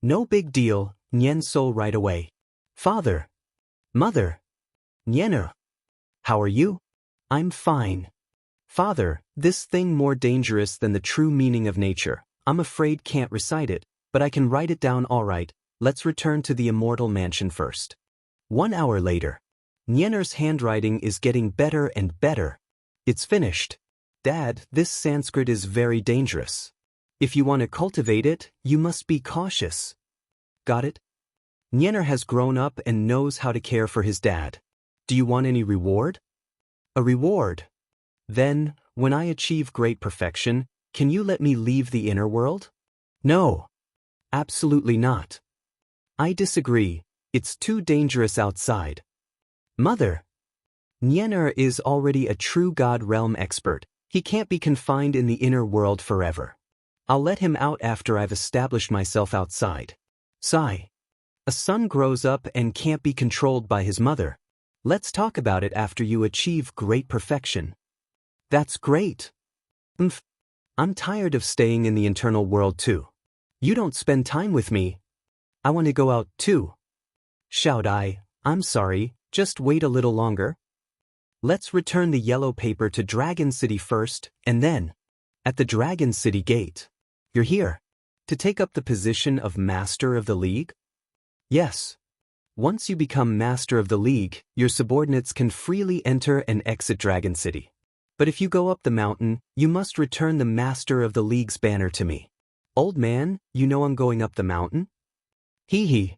No big deal, Nien So right away. Father. Mother. Niener. How are you? I'm fine. Father, this thing more dangerous than the true meaning of nature. I'm afraid can't recite it, but I can write it down all right. Let's return to the immortal mansion first. 1 hour later. Niener's handwriting is getting better and better. It's finished. Dad, this Sanskrit is very dangerous. If you want to cultivate it, you must be cautious. Got it? Niener has grown up and knows how to care for his dad. Do you want any reward? A reward? Then, when I achieve great perfection, can you let me leave the inner world? No. Absolutely not. I disagree. It's too dangerous outside. Mother. Niener is already a true God realm expert. He can't be confined in the inner world forever. I'll let him out after I've established myself outside. Sigh. A son grows up and can't be controlled by his mother. Let's talk about it after you achieve great perfection. That's great. I'm tired of staying in the internal world too. You don't spend time with me. I want to go out too. Shout I, I'm sorry, just wait a little longer. Let's return the yellow paper to Dragon City first, and then, at the Dragon City gate. You're here. To take up the position of Master of the League? Yes. Once you become Master of the League, your subordinates can freely enter and exit Dragon City. But if you go up the mountain, you must return the Master of the League's banner to me. Old man, you know I'm going up the mountain? Hee hee.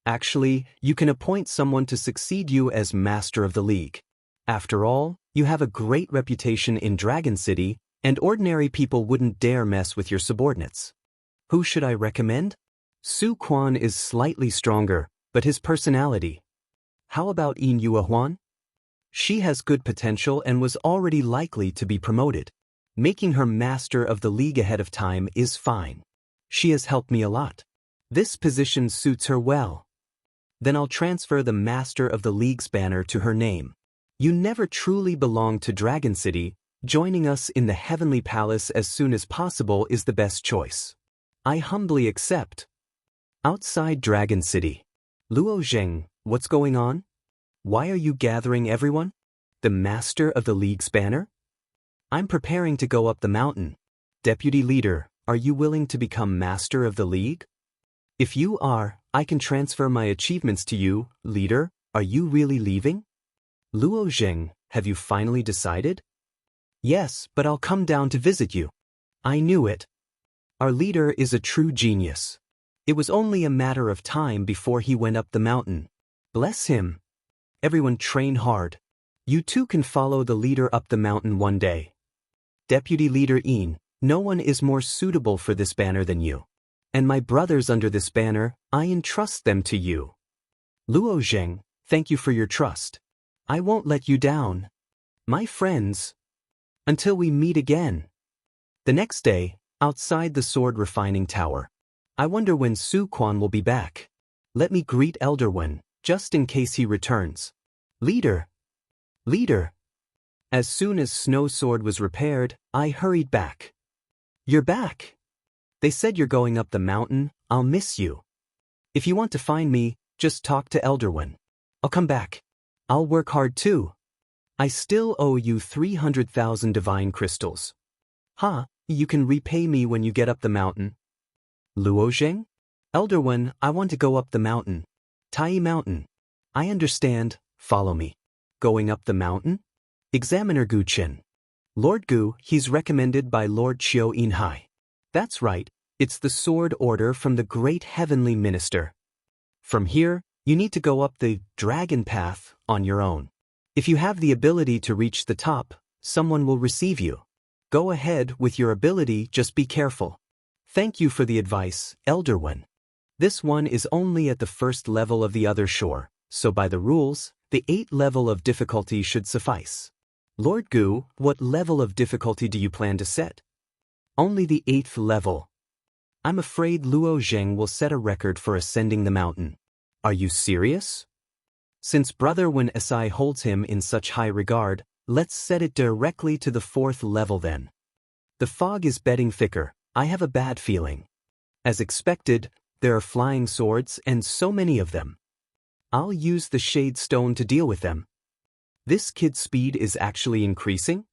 Actually, you can appoint someone to succeed you as Master of the League. After all, you have a great reputation in Dragon City, and ordinary people wouldn't dare mess with your subordinates. Who should I recommend? Su Quan is slightly stronger, but his personality. How about Yin Yuehuan? She has good potential and was already likely to be promoted. Making her Master of the League ahead of time is fine. She has helped me a lot. This position suits her well. Then I'll transfer the Master of the League's banner to her name. You never truly belong to Dragon City. Joining us in the Heavenly Palace as soon as possible is the best choice. I humbly accept. Outside Dragon City. Luo Zheng, what's going on? Why are you gathering everyone? The Master of the League's banner? I'm preparing to go up the mountain. Deputy Leader, are you willing to become Master of the League? If you are, I can transfer my achievements to you. Leader, are you really leaving? Luo Zheng, have you finally decided? Yes, but I'll come down to visit you. I knew it. Our leader is a true genius. It was only a matter of time before he went up the mountain. Bless him. Everyone train hard. You too can follow the leader up the mountain one day. Deputy Leader Yin, no one is more suitable for this banner than you. And my brothers under this banner, I entrust them to you. Luo Zheng, thank you for your trust. I won't let you down. My friends. Until we meet again. The next day, outside the sword refining tower. I wonder when Su Quan will be back. Let me greet Elder Wen, just in case he returns. Leader. Leader. As soon as Snow Sword was repaired, I hurried back. You're back. They said you're going up the mountain. I'll miss you. If you want to find me, just talk to Elder Wen. I'll come back. I'll work hard too. I still owe you 300,000 divine crystals. You can repay me when you get up the mountain. Luo Zheng? Elder Wen, I want to go up the mountain. Tai Mountain. I understand, follow me. Going up the mountain? Examiner Gu Qin. Lord Gu, he's recommended by Lord Qiu Yinhai. That's right, it's the sword order from the great heavenly minister. From here, you need to go up the dragon path on your own. If you have the ability to reach the top, someone will receive you. Go ahead with your ability, just be careful. Thank you for the advice, Elder Wen. This one is only at the first level of the other shore, so by the rules, the 8th level of difficulty should suffice. Lord Gu, what level of difficulty do you plan to set? Only the 8th level. I'm afraid Luo Zheng will set a record for ascending the mountain. Are you serious? Since Brother Wen Si holds him in such high regard, let's set it directly to the 4th level then. The fog is getting thicker. I have a bad feeling. As expected, There are flying swords and so many of them. I'll use the Shade Stone to deal with them. This kid's speed is actually increasing?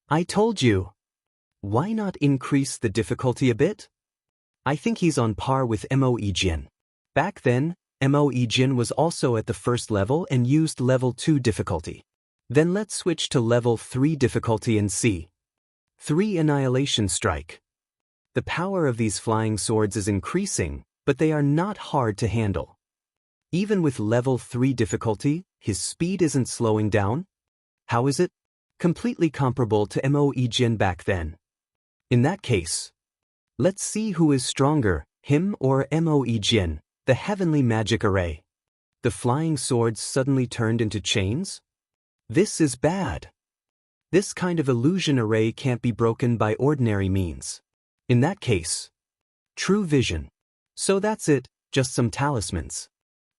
I told you. Why not increase the difficulty a bit? I think he's on par with Moe Jin. Back then, Moe Jin was also at the first level and used level 2 difficulty. Then let's switch to level 3 difficulty and see. 3 Annihilation Strike. The power of these flying swords is increasing, but they are not hard to handle. Even with level 3 difficulty, his speed isn't slowing down. How is it? Completely comparable to Moe Jin back then. In that case, let's see who is stronger, him or Moe Jin, the heavenly magic array. The flying swords suddenly turned into chains? This is bad. This kind of illusion array can't be broken by ordinary means. In that case, true vision. So that's it, just some talismans.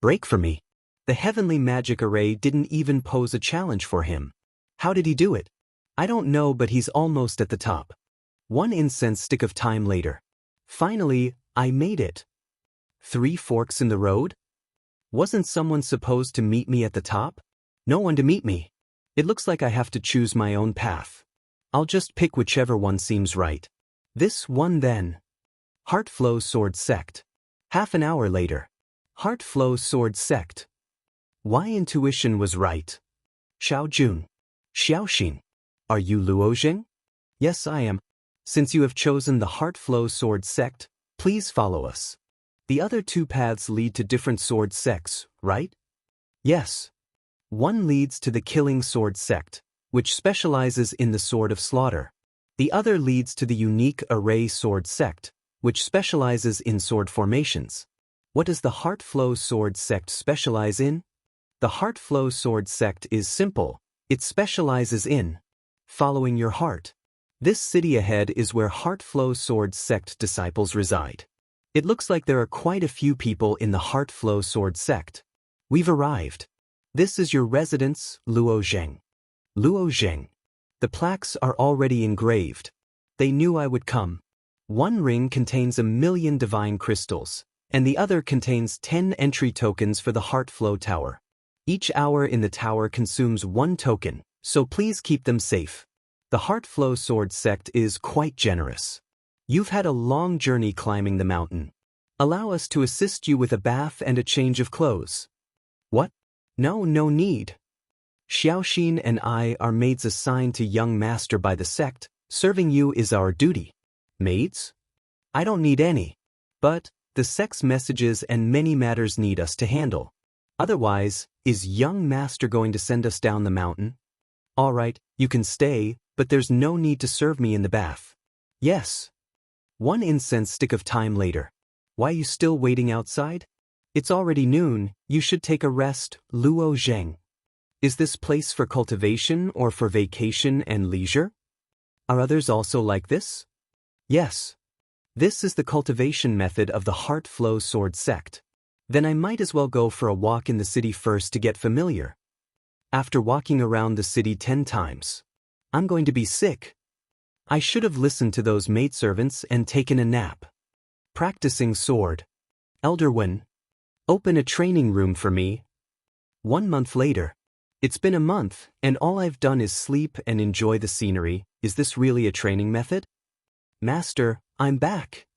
Break for me. The heavenly magic array didn't even pose a challenge for him. How did he do it? I don't know, but he's almost at the top. 1 incense stick of time later. Finally, I made it. 3 forks in the road? Wasn't someone supposed to meet me at the top? No one to meet me. It looks like I have to choose my own path. I'll just pick whichever one seems right. This one then. Heartflow Sword Sect. Half an hour later. Heartflow Sword Sect. Why intuition was right. Xiao Jun. Xiaoxin. Are you Luo Zheng? Yes, I am. Since you have chosen the Heartflow Sword Sect, please follow us. The other 2 paths lead to different sword sects, right? Yes. One leads to the Killing Sword Sect, which specializes in the Sword of Slaughter. The other leads to the Unique Array Sword Sect, which specializes in sword formations. What does the Heartflow Sword Sect specialize in? The Heartflow Sword Sect is simple. It specializes in following your heart. This city ahead is where Heartflow Sword Sect disciples reside. It looks like there are quite a few people in the Heartflow Sword Sect. We've arrived. This is your residence, Luo Zheng. Luo Zheng. The plaques are already engraved. They knew I would come. 1 ring contains 1,000,000 divine crystals, and the other contains 10 entry tokens for the Heartflow Tower. Each hour in the tower consumes 1 token, so please keep them safe. The Heartflow Sword Sect is quite generous. You've had a long journey climbing the mountain. Allow us to assist you with a bath and a change of clothes. What? No need. Xiaoxin and I are maids assigned to young master by the sect. Serving you is our duty. Maids? I don't need any. But the sect's messages and many matters need us to handle. Otherwise, is young master going to send us down the mountain? All right, you can stay, but there's no need to serve me in the bath. Yes. 1 incense stick of time later. Why are you still waiting outside? It's already noon, you should take a rest, Luo Zheng. Is this place for cultivation or for vacation and leisure? Are others also like this? Yes. This is the cultivation method of the Heartflow Sword Sect. Then I might as well go for a walk in the city first to get familiar. After walking around the city 10 times, I'm going to be sick. I should have listened to those maidservants and taken a nap. Practicing sword. Elder Wen. Open a training room for me. 1 month later. It's been a month, and all I've done is sleep and enjoy the scenery. Is this really a training method? Master, I'm back.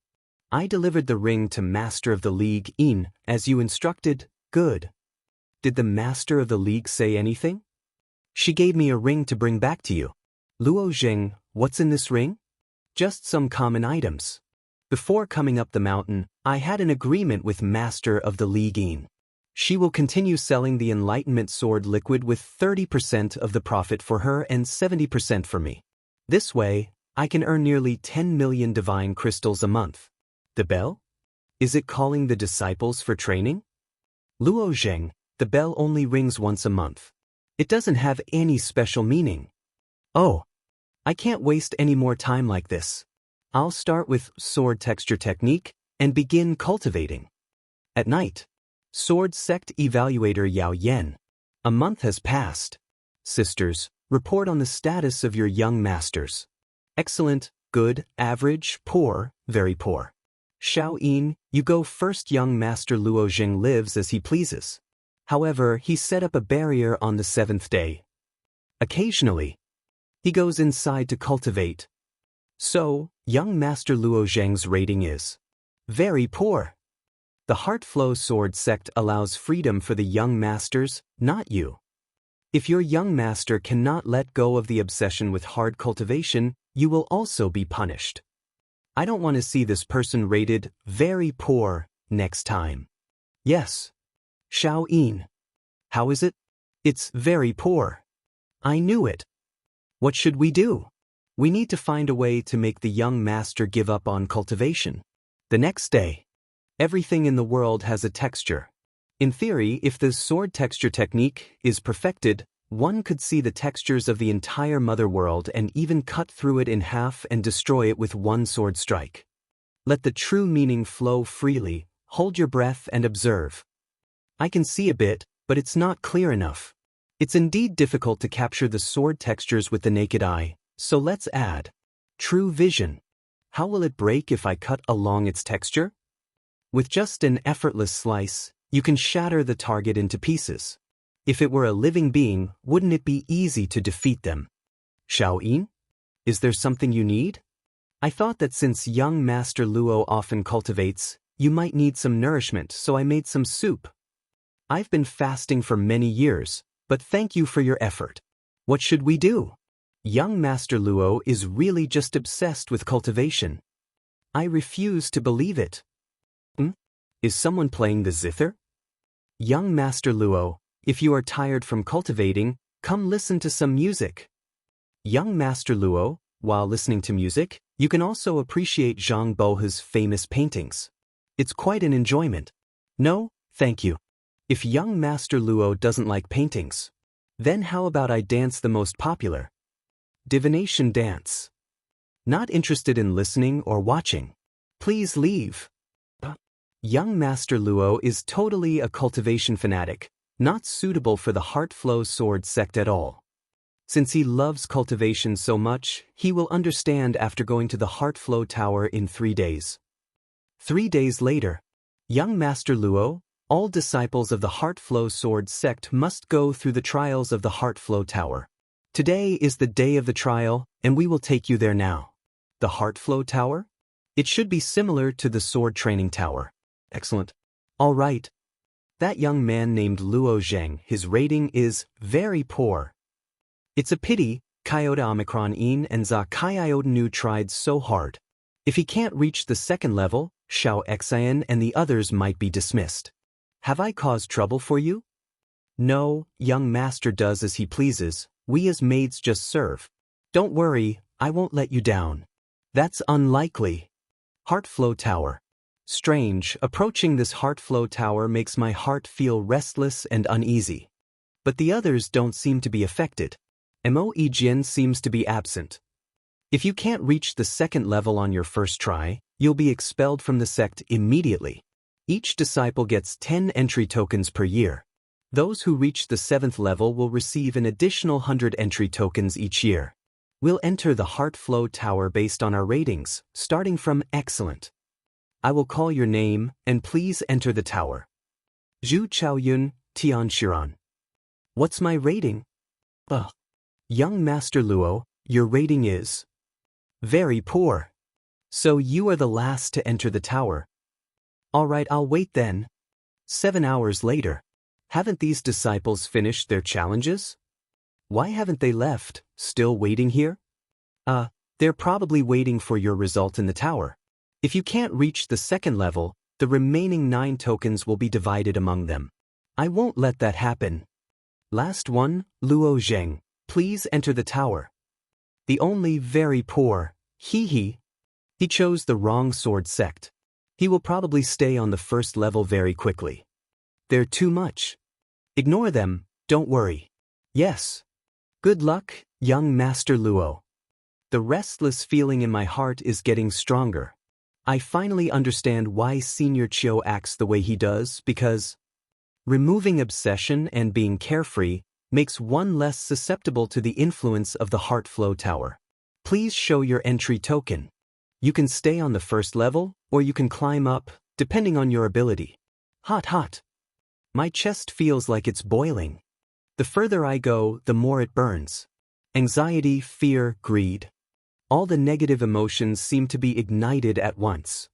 I delivered the ring to Master of the League In, as you instructed. Good. Did the Master of the League say anything? She gave me a ring to bring back to you. Luo Zheng, what's in this ring? Just some common items. Before coming up the mountain, I had an agreement with Master of the League In. She will continue selling the Enlightenment Sword liquid with 30% of the profit for her and 70% for me. This way, I can earn nearly 10 million divine crystals a month. The bell? Is it calling the disciples for training? Luo Zheng, the bell only rings once a month. It doesn't have any special meaning. Oh, I can't waste any more time like this. I'll start with sword texture technique and begin cultivating. At night. Sword Sect Evaluator Yao Yen. A month has passed. Sisters, report on the status of your young masters. Excellent, good, average, poor, very poor. Xiao Yin, you go first. Young Master Luo Zheng lives as he pleases. However, he set up a barrier on the 7th day. Occasionally, he goes inside to cultivate. So, young Master Luo Zheng's rating is very poor. The Heartflow sword sect allows freedom for the young masters, not you. If your young master cannot let go of the obsession with hard cultivation, you will also be punished. I don't want to see this person rated very poor next time. Yes. Xiao Yin. How is it? It's very poor. I knew it. What should we do? We need to find a way to make the young master give up on cultivation. The next day. Everything in the world has a texture. In theory, if the sword texture technique is perfected, one could see the textures of the entire mother world and even cut through it in half and destroy it with one sword strike. Let the true meaning flow freely, hold your breath and observe. I can see a bit, but it's not clear enough. It's indeed difficult to capture the sword textures with the naked eye, so let's add true vision. How will it break if I cut along its texture? With just an effortless slice, you can shatter the target into pieces. If it were a living being, wouldn't it be easy to defeat them? Xiao Yin? Is there something you need? I thought that since young Master Luo often cultivates, you might need some nourishment, so I made some soup. I've been fasting for many years, but thank you for your effort. What should we do? Young Master Luo is really just obsessed with cultivation. I refuse to believe it. Is someone playing the zither? Young Master Luo, if you are tired from cultivating, come listen to some music. Young Master Luo, while listening to music, you can also appreciate Zhang Bohe's famous paintings. It's quite an enjoyment. No, thank you. If young Master Luo doesn't like paintings, then how about I dance the most popular? Divination dance. Not interested in listening or watching. Please leave. Young Master Luo is totally a cultivation fanatic, not suitable for the Heartflow sword sect at all. Since he loves cultivation so much, he will understand after going to the Heartflow Tower in 3 days. 3 days later, young Master Luo, all disciples of the Heartflow sword sect must go through the trials of the Heartflow Tower. Today is the day of the trial, and we will take you there now. The Heartflow Tower? It should be similar to the sword training tower. Excellent. All right. That young man named Luo Zheng, his rating is very poor. It's a pity, Kyoto Omicron In and Za Kyoto tried so hard. If he can't reach the 2nd level, Xiao Xian and the others might be dismissed. Have I caused trouble for you? No, young master does as he pleases, we as maids just serve. Don't worry, I won't let you down. That's unlikely. Heartflow Tower. Strange, approaching this Heartflow Tower makes my heart feel restless and uneasy. But the others don't seem to be affected. Mo Yijian seems to be absent. If you can't reach the 2nd level on your first try, you'll be expelled from the sect immediately. Each disciple gets 10 entry tokens per year. Those who reach the 7th level will receive an additional 100 entry tokens each year. We'll enter the Heartflow Tower based on our ratings, starting from excellent. I will call your name, and please enter the tower. Zhu Chaoyun, Tian Shiran. What's my rating? Young Master Luo, your rating is very poor. So you are the last to enter the tower. Alright, I'll wait then. 7 hours later. Haven't these disciples finished their challenges? Why haven't they left, still waiting here? They're probably waiting for your result in the tower. If you can't reach the 2nd level, the remaining 9 tokens will be divided among them. I won't let that happen. Last one, Luo Zheng, please enter the tower. The only very poor, he chose the wrong sword sect. He will probably stay on the 1st level very quickly. They're too much. Ignore them, don't worry. Yes. Good luck, young Master Luo. The restless feeling in my heart is getting stronger. I finally understand why Senior Chiu acts the way he does, because removing obsession and being carefree makes one less susceptible to the influence of the Heartflow Tower. Please show your entry token. You can stay on the first level, or you can climb up, depending on your ability. Hot, hot. My chest feels like it's boiling. The further I go, the more it burns. Anxiety, fear, greed. All the negative emotions seem to be ignited at once.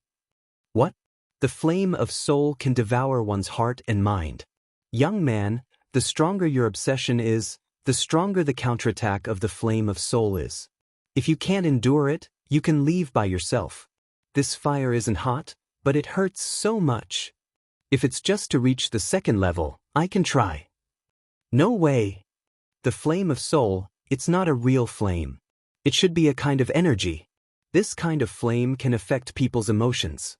What? The flame of soul can devour one's heart and mind. Young man, the stronger your obsession is, the stronger the counterattack of the flame of soul is. If you can't endure it, you can leave by yourself. This fire isn't hot, but it hurts so much. If it's just to reach the second level, I can try. No way. The flame of soul, it's not a real flame. It should be a kind of energy. This kind of flame can affect people's emotions.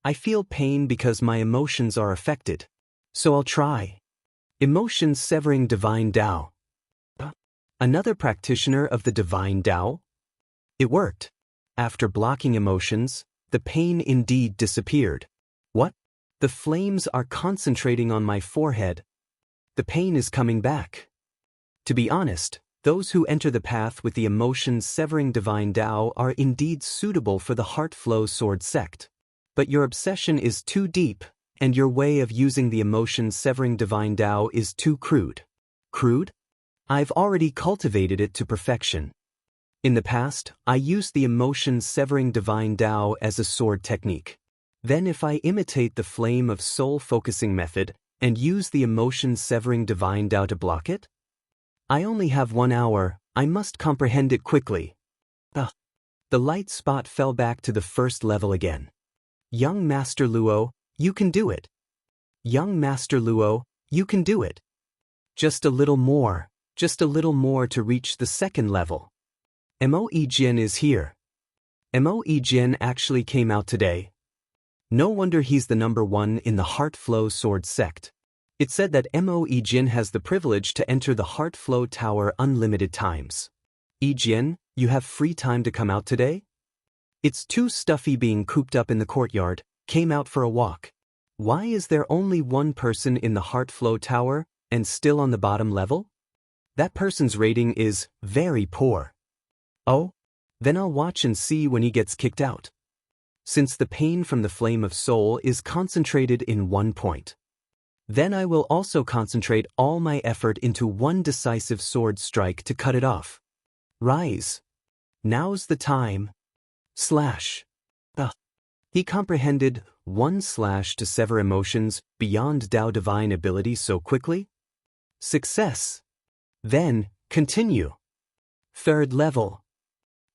I feel pain because my emotions are affected. So I'll try. Emotions severing divine Tao. Another practitioner of the divine Tao? It worked. After blocking emotions, the pain indeed disappeared. What? The flames are concentrating on my forehead. The pain is coming back. To be honest, those who enter the path with the emotion-severing divine Tao are indeed suitable for the Heartflow sword sect. But your obsession is too deep, and your way of using the emotion-severing divine Tao is too crude. Crude? I've already cultivated it to perfection. In the past, I used the emotion-severing divine Tao as a sword technique. Then if I imitate the flame of soul-focusing method and use the emotion-severing divine Tao to block it? I only have 1 hour, I must comprehend it quickly. The light spot fell back to the first level again. Young Master Luo, you can do it. Young Master Luo, you can do it. Just a little more to reach the second level. Mo Jian is here. Mo Jian actually came out today. No wonder he's the #1 in the Heartflow sword sect. It said that Mo Jian has the privilege to enter the Heartflow Tower unlimited times. Jian, you have free time to come out today? It's too stuffy being cooped up in the courtyard, came out for a walk. Why is there only one person in the Heartflow Tower, and still on the bottom level? That person's rating is very poor. Oh? Then I'll watch and see when he gets kicked out. Since the pain from the flame of soul is concentrated in one point. Then I will also concentrate all my effort into one decisive sword strike to cut it off. Rise. Now's the time. Slash. He comprehended 1 slash to sever emotions beyond Tao divine ability so quickly? Success. Then, continue. Third level.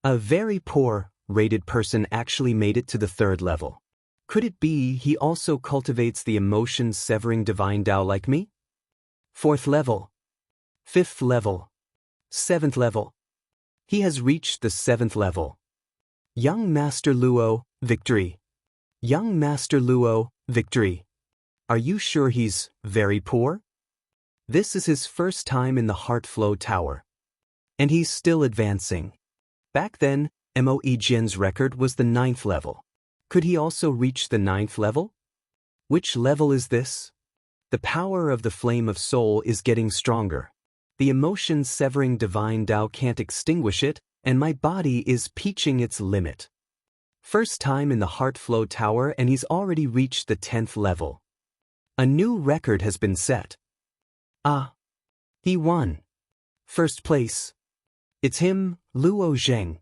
A very poor, rated person actually made it to the third level. Could it be he also cultivates the emotion-severing divine Tao like me? Fourth level. Fifth level. Seventh level. He has reached the 7th level. Young Master Luo, victory. Young Master Luo, victory. Are you sure he's very poor? This is his first time in the Heartflow Tower. And he's still advancing. Back then, Mo Jian's record was the 9th level. Could he also reach the 9th level? Which level is this? The power of the flame of soul is getting stronger. The emotion-severing divine Tao can't extinguish it, and my body is reaching its limit. First time in the Heartflow Tower and he's already reached the 10th level. A new record has been set. He won. First place. It's him, Luo Zheng.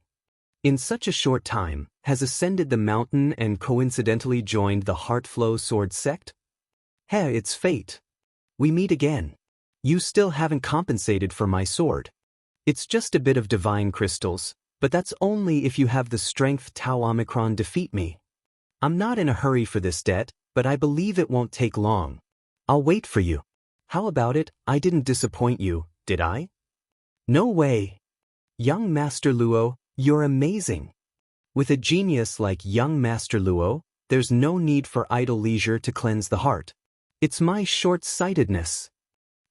In such a short time, has ascended the mountain and coincidentally joined the Heartflow sword sect? Hey, it's fate. We meet again. You still haven't compensated for my sword. It's just a bit of divine crystals, but that's only if you have the strength Tau Omicron defeat me. I'm not in a hurry for this debt, but I believe it won't take long. I'll wait for you. How about it? I didn't disappoint you, did I? No way. Young Master Luo, you're amazing. With a genius like young Master Luo, there's no need for idle leisure to cleanse the heart. It's my short-sightedness.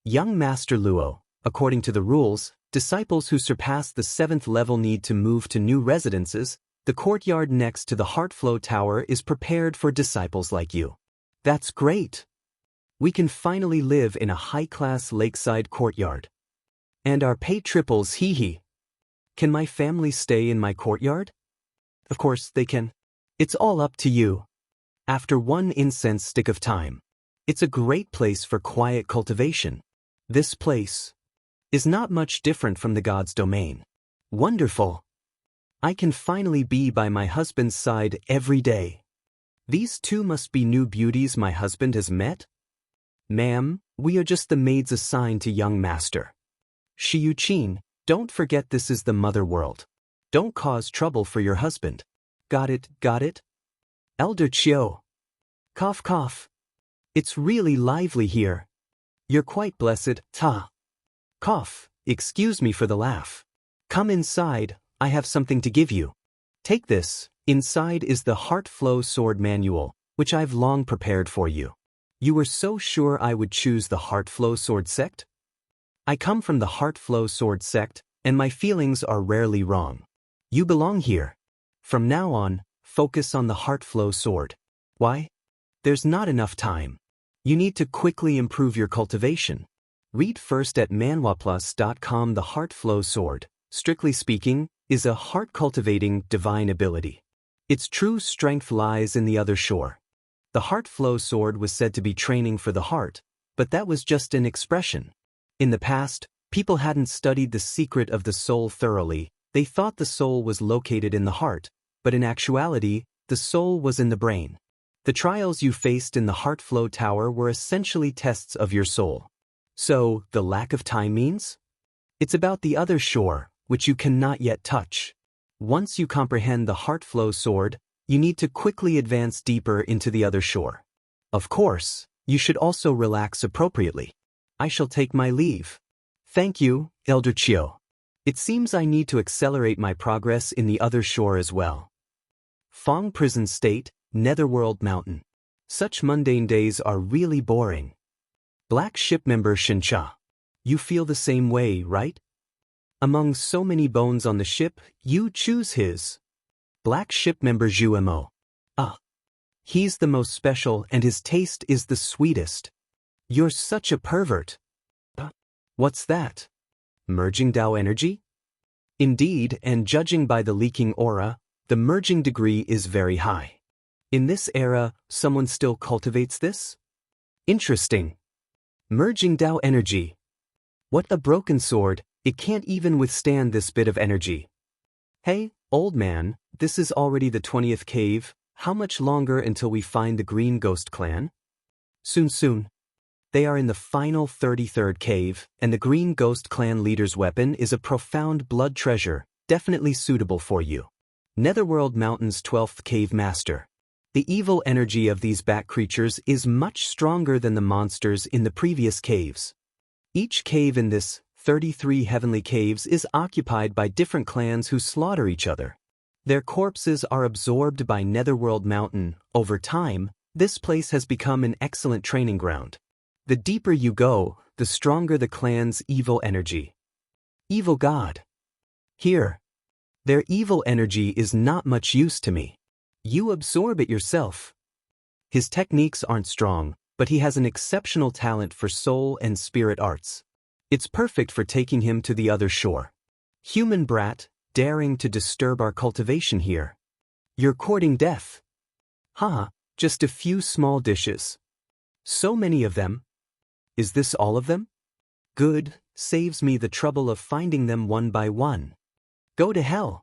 Young Master Luo, according to the rules, disciples who surpass the 7th level need to move to new residences. The courtyard next to the Heartflow Tower is prepared for disciples like you. That's great. We can finally live in a high-class lakeside courtyard. And our pay triples, hee hee. Can my family stay in my courtyard? Of course, they can. It's all up to you. After one incense stick of time. It's a great place for quiet cultivation. This place is not much different from the god's domain. Wonderful. I can finally be by my husband's side every day. These two must be new beauties my husband has met? Ma'am, we are just the maids assigned to young master. Shi Yuqin, don't forget this is the mother world. Don't cause trouble for your husband. Got it, got it? Elder Chiu. Cough cough. It's really lively here. You're quite blessed, ta. Cough, excuse me for the laugh. Come inside, I have something to give you. Take this, inside is the Heartflow sword manual, which I've long prepared for you. You were so sure I would choose the Heartflow sword sect? I come from the Heartflow sword sect, and my feelings are rarely wrong. You belong here. From now on, focus on the Heartflow sword. Why? There's not enough time. You need to quickly improve your cultivation. Read first at manhwaplus.com. The Heartflow sword, strictly speaking, is a heart-cultivating divine ability. Its true strength lies in the other shore. The Heartflow sword was said to be training for the heart, but that was just an expression. In the past, people hadn't studied the secret of the soul thoroughly. They thought the soul was located in the heart, but in actuality, the soul was in the brain. The trials you faced in the Heartflow Tower were essentially tests of your soul. So, the lack of time means? It's about the other shore, which you cannot yet touch. Once you comprehend the Heartflow sword, you need to quickly advance deeper into the other shore. Of course, you should also relax appropriately. I shall take my leave. Thank you, Elder Chiu. It seems I need to accelerate my progress in the other shore as well. Fong Prison State, Netherworld Mountain. Such mundane days are really boring. Black Ship member Shincha. You feel the same way, right? Among so many bones on the ship, you choose his. Black Ship member Zhumo. He's the most special and his taste is the sweetest. You're such a pervert. What's that? Merging Dao energy? Indeed, and judging by the leaking aura, the merging degree is very high. In this era, someone still cultivates this? Interesting. Merging Dao energy. What a broken sword, it can't even withstand this bit of energy. Hey, old man, this is already the 20th cave, how much longer until we find the Green Ghost clan? Soon. They are in the final 33rd cave, and the Green Ghost clan leader's weapon is a profound blood treasure, definitely suitable for you. Netherworld Mountain's 12th cave master. The evil energy of these bat creatures is much stronger than the monsters in the previous caves. Each cave in this 33 heavenly caves is occupied by different clans who slaughter each other. Their corpses are absorbed by Netherworld Mountain. Over time, this place has become an excellent training ground. The deeper you go, the stronger the clan's evil energy. Evil God. Here. Their evil energy is not much use to me. You absorb it yourself. His techniques aren't strong, but he has an exceptional talent for soul and spirit arts. It's perfect for taking him to the other shore. Human brat, daring to disturb our cultivation here. You're courting death. Just a few small dishes. So many of them. Is this all of them? Good, saves me the trouble of finding them one by one. Go to hell.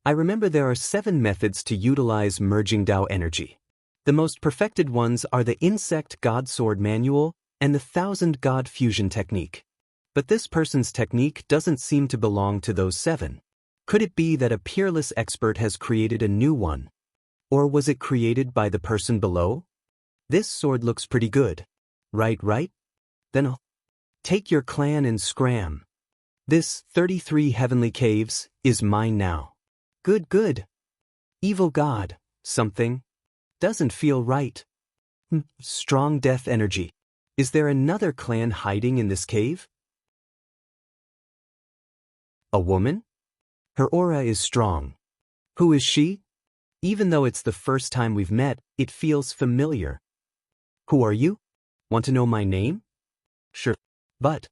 I remember there are 7 methods to utilize merging Dao energy. The most perfected ones are the Insect God Sword Manual and the 1000 God Fusion Technique. But this person's technique doesn't seem to belong to those 7. Could it be that a peerless expert has created a new one? Or was it created by the person below? This sword looks pretty good. Right? Then I'll take your clan and scram. This 33 heavenly caves is mine now. Good. Evil God, something. Doesn't feel right. Strong death energy. Is there another clan hiding in this cave? A woman? Her aura is strong. Who is she? Even though it's the first time we've met, it feels familiar. Who are you? Want to know my name? Sure. But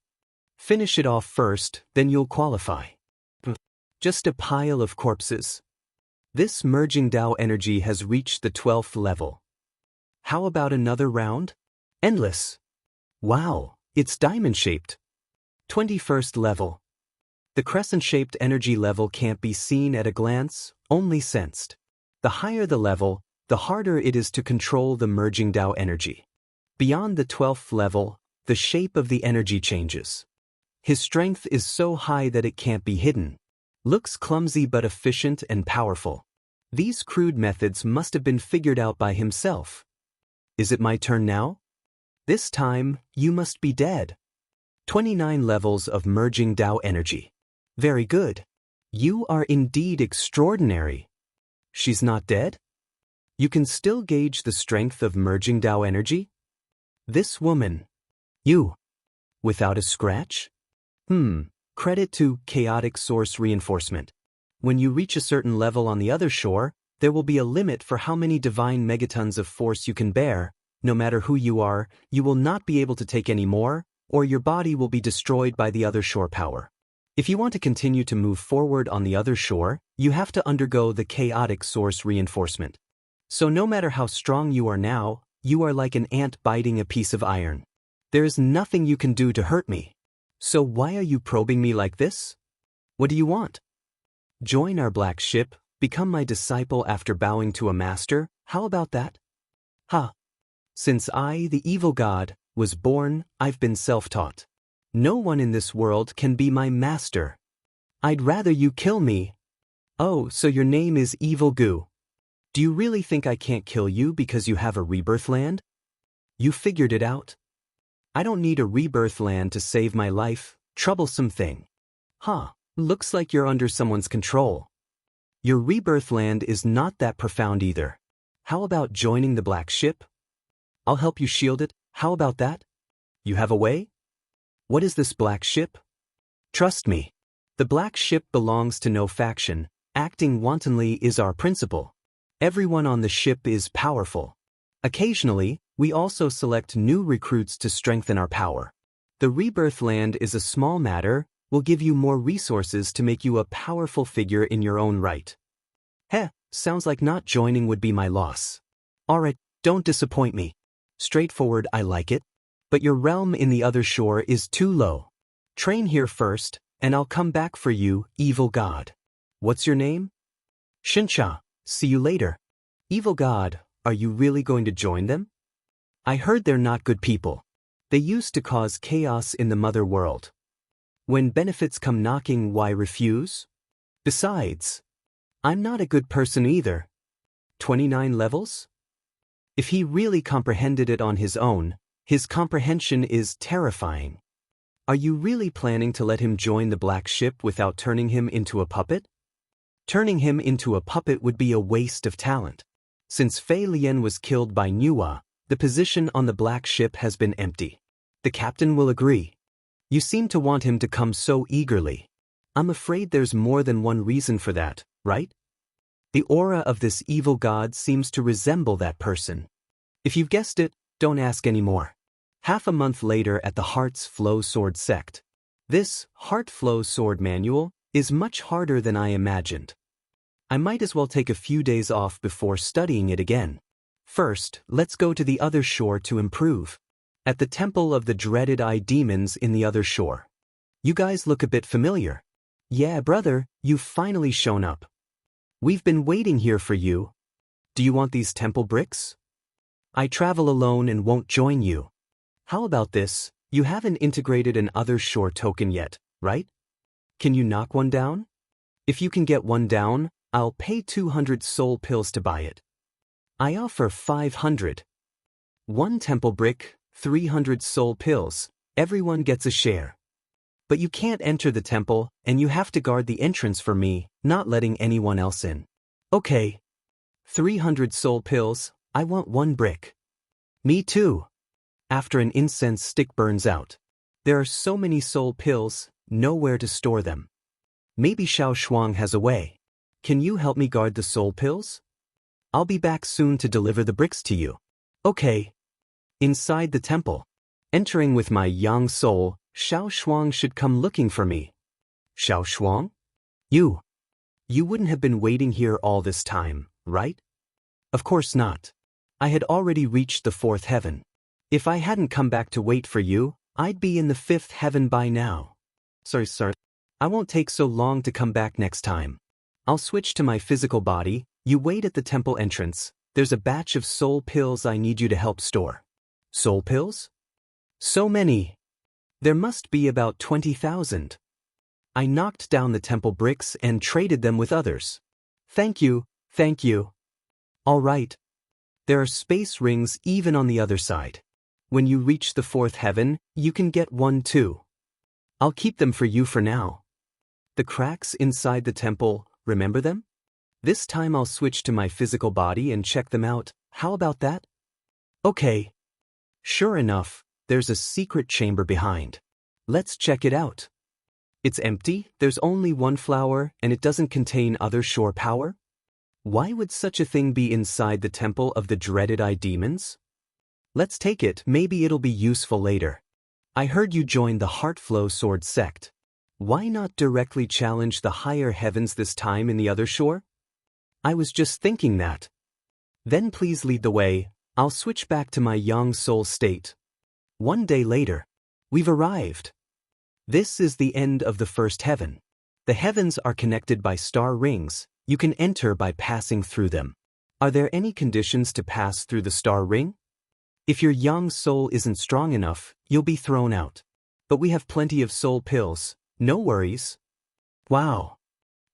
finish it off first, then you'll qualify. Just a pile of corpses. This merging Tao energy has reached the 12th level. How about another round? Endless. Wow, it's diamond-shaped. 21st level. The crescent-shaped energy level can't be seen at a glance, only sensed. The higher the level, the harder it is to control the merging Tao energy. Beyond the 12th level, the shape of the energy changes. His strength is so high that it can't be hidden. Looks clumsy but efficient and powerful. These crude methods must have been figured out by himself. Is it my turn now? This time, you must be dead. 29 levels of merging Tao energy. Very good. You are indeed extraordinary. She's not dead? You can still gauge the strength of merging Tao energy? This woman. You. Without a scratch? Credit to chaotic source reinforcement. When you reach a certain level on the other shore, there will be a limit for how many divine megatons of force you can bear. No matter who you are, you will not be able to take any more, or your body will be destroyed by the other shore power. If you want to continue to move forward on the other shore, you have to undergo the chaotic source reinforcement. So no matter how strong you are now, you are like an ant biting a piece of iron. There is nothing you can do to hurt me. So why are you probing me like this? What do you want? Join our black ship, become my disciple after bowing to a master, how about that? Ha! Since I, the evil god, was born, I've been self-taught. No one in this world can be my master. I'd rather you kill me. Oh, so your name is Evil Goo. Do you really think I can't kill you because you have a rebirth land? You figured it out. I don't need a rebirth land to save my life, troublesome thing. Huh, looks like you're under someone's control. Your rebirth land is not that profound either. How about joining the black ship? I'll help you shield it, how about that? You have a way? What is this black ship? Trust me. The black ship belongs to no faction. Acting wantonly is our principle. Everyone on the ship is powerful. Occasionally, we also select new recruits to strengthen our power. The rebirth land is a small matter, will give you more resources to make you a powerful figure in your own right. Heh, sounds like not joining would be my loss. Alright, don't disappoint me. Straightforward, I like it. But your realm in the other shore is too low. Train here first, and I'll come back for you, evil god. What's your name? Shinsha, see you later. Evil god, are you really going to join them? I heard they're not good people. They used to cause chaos in the mother world. When benefits come knocking, why refuse? Besides, I'm not a good person either. 29 levels? If he really comprehended it on his own, his comprehension is terrifying. Are you really planning to let him join the black ship without turning him into a puppet? Turning him into a puppet would be a waste of talent. Since Fei Lian was killed by Nuwa, the position on the black ship has been empty. The captain will agree. You seem to want him to come so eagerly. I'm afraid there's more than one reason for that, right? The aura of this evil god seems to resemble that person. If you've guessed it, don't ask any more. Half a month later at the Heartflow sword sect. This Heartflow sword manual is much harder than I imagined. I might as well take a few days off before studying it again. First, let's go to the other shore to improve. At the temple of the dreaded eye demons in the other shore. You guys look a bit familiar. Yeah, brother, you've finally shown up. We've been waiting here for you. Do you want these temple bricks? I travel alone and won't join you. How about this? You haven't integrated an other shore token yet, right? Can you knock one down? If you can get one down, I'll pay 200 soul pills to buy it. I offer 500. One temple brick, 300 soul pills. Everyone gets a share. But you can't enter the temple, and you have to guard the entrance for me, not letting anyone else in. Okay. 300 soul pills, I want one brick. Me too. After an incense stick burns out. There are so many soul pills, nowhere to store them. Maybe Xiao Shuang has a way. Can you help me guard the soul pills? I'll be back soon to deliver the bricks to you. Okay. Inside the temple. Entering with my yang soul, Xiao Shuang should come looking for me. Xiao Shuang? You. You wouldn't have been waiting here all this time, right? Of course not. I had already reached the fourth heaven. If I hadn't come back to wait for you, I'd be in the fifth heaven by now. Sorry, sir. I won't take so long to come back next time. I'll switch to my physical body. You wait at the temple entrance. There's a batch of soul pills I need you to help store. Soul pills? So many. There must be about 20,000. I knocked down the temple bricks and traded them with others. Thank you, thank you. All right. There are space rings even on the other side. When you reach the fourth heaven, you can get one too. I'll keep them for you for now. The cracks inside the temple, remember them? This time I'll switch to my physical body and check them out. How about that? Okay. Sure enough, there's a secret chamber behind. Let's check it out. It's empty, there's only one flower, and it doesn't contain other shore power? Why would such a thing be inside the temple of the dreaded eye demons? Let's take it, maybe it'll be useful later. I heard you joined the Heartflow sword sect. Why not directly challenge the higher heavens this time in the other shore? I was just thinking that. Then please lead the way, I'll switch back to my young soul state. One day later. We've arrived. This is the end of the first heaven. The heavens are connected by star rings. You can enter by passing through them. Are there any conditions to pass through the star ring? If your young soul isn't strong enough, you'll be thrown out. But we have plenty of soul pills, no worries. Wow.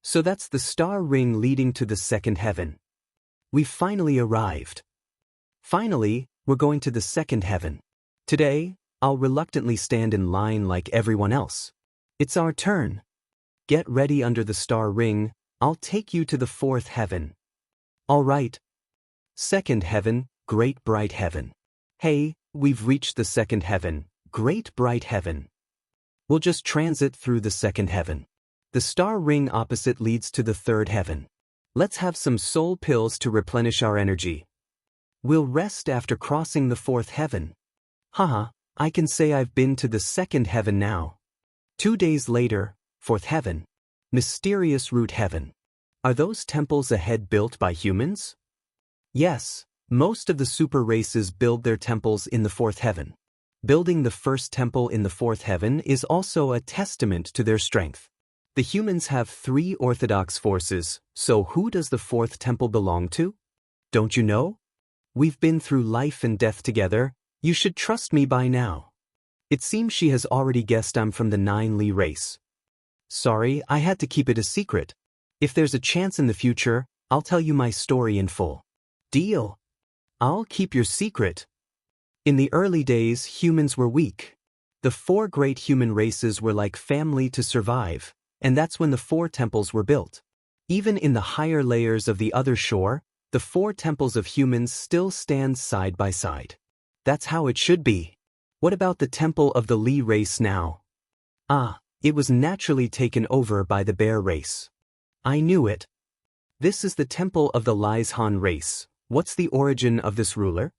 So that's the star ring leading to the second heaven. We've finally arrived. Finally, we're going to the second heaven. Today, I'll reluctantly stand in line like everyone else. It's our turn. Get ready under the star ring, I'll take you to the fourth heaven. All right. Second heaven, great bright heaven. Hey, we've reached the second heaven, great bright heaven. We'll just transit through the second heaven. The star ring opposite leads to the third heaven. Let's have some soul pills to replenish our energy. We'll rest after crossing the fourth heaven. Haha, I can say I've been to the second heaven now. 2 days later, fourth heaven. Mysterious root heaven. Are those temples ahead built by humans? Yes, most of the super races build their temples in the fourth heaven. Building the first temple in the fourth heaven is also a testament to their strength. The humans have 3 orthodox forces, so who does the fourth temple belong to? Don't you know? We've been through life and death together, you should trust me by now. It seems she has already guessed I'm from the 9 Li race. Sorry, I had to keep it a secret. If there's a chance in the future, I'll tell you my story in full. Deal? I'll keep your secret. In the early days, humans were weak. The 4 great human races were like family to survive, and that's when the 4 temples were built. Even in the higher layers of the other shore, the 4 temples of humans still stand side by side. That's how it should be. What about the temple of the Li race now? It was naturally taken over by the bear race. I knew it. This is the temple of the Lizhan race. What's the origin of this ruler?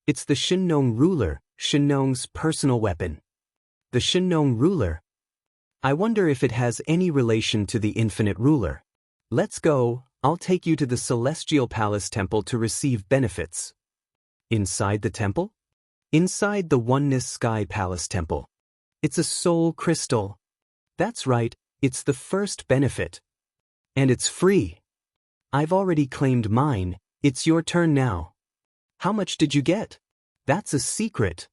It's the Shinnong ruler, Shinnong's personal weapon. The Shinnong ruler. I wonder if it has any relation to the infinite ruler. Let's go, I'll take you to the Celestial Palace Temple to receive benefits. Inside the temple? Inside the Oneness Sky Palace Temple. It's a soul crystal. That's right, it's the first benefit. And it's free. I've already claimed mine, it's your turn now. How much did you get? That's a secret.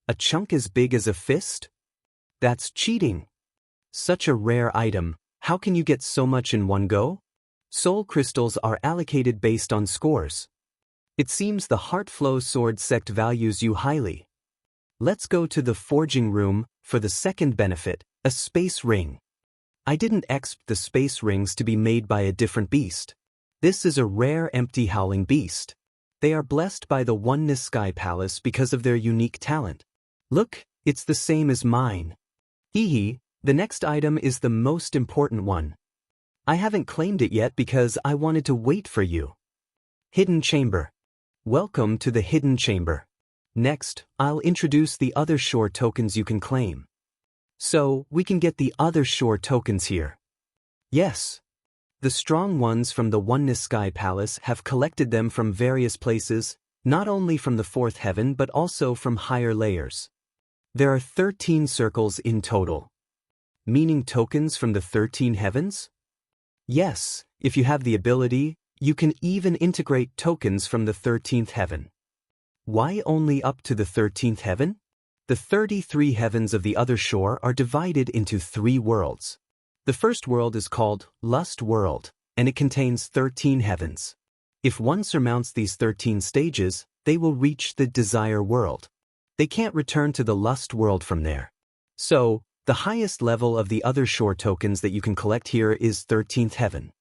A chunk as big as a fist? That's cheating. Such a rare item, how can you get so much in one go? Soul crystals are allocated based on scores. It seems the Heartflow sword sect values you highly. Let's go to the forging room for the second benefit, a space ring. I didn't expect the space rings to be made by a different beast. This is a rare empty howling beast. They are blessed by the Oneness Sky Palace because of their unique talent. Look, it's the same as mine. Hehe, the next item is the most important one. I haven't claimed it yet because I wanted to wait for you. Hidden Chamber. Welcome to the Hidden Chamber. Next, I'll introduce the other shore tokens you can claim. So, we can get the other shore tokens here. Yes. The strong ones from the Oneness Sky Palace have collected them from various places, not only from the fourth heaven but also from higher layers. There are 13 circles in total. Meaning tokens from the 13 heavens? Yes, if you have the ability, you can even integrate tokens from the 13th heaven. Why only up to the 13th heaven? The 33 heavens of the other shore are divided into 3 worlds. The first world is called Lust World, and it contains 13 heavens. If one surmounts these 13 stages, they will reach the Desire World. They can't return to the Lust World from there. So, the highest level of the other shore tokens that you can collect here is 13th heaven.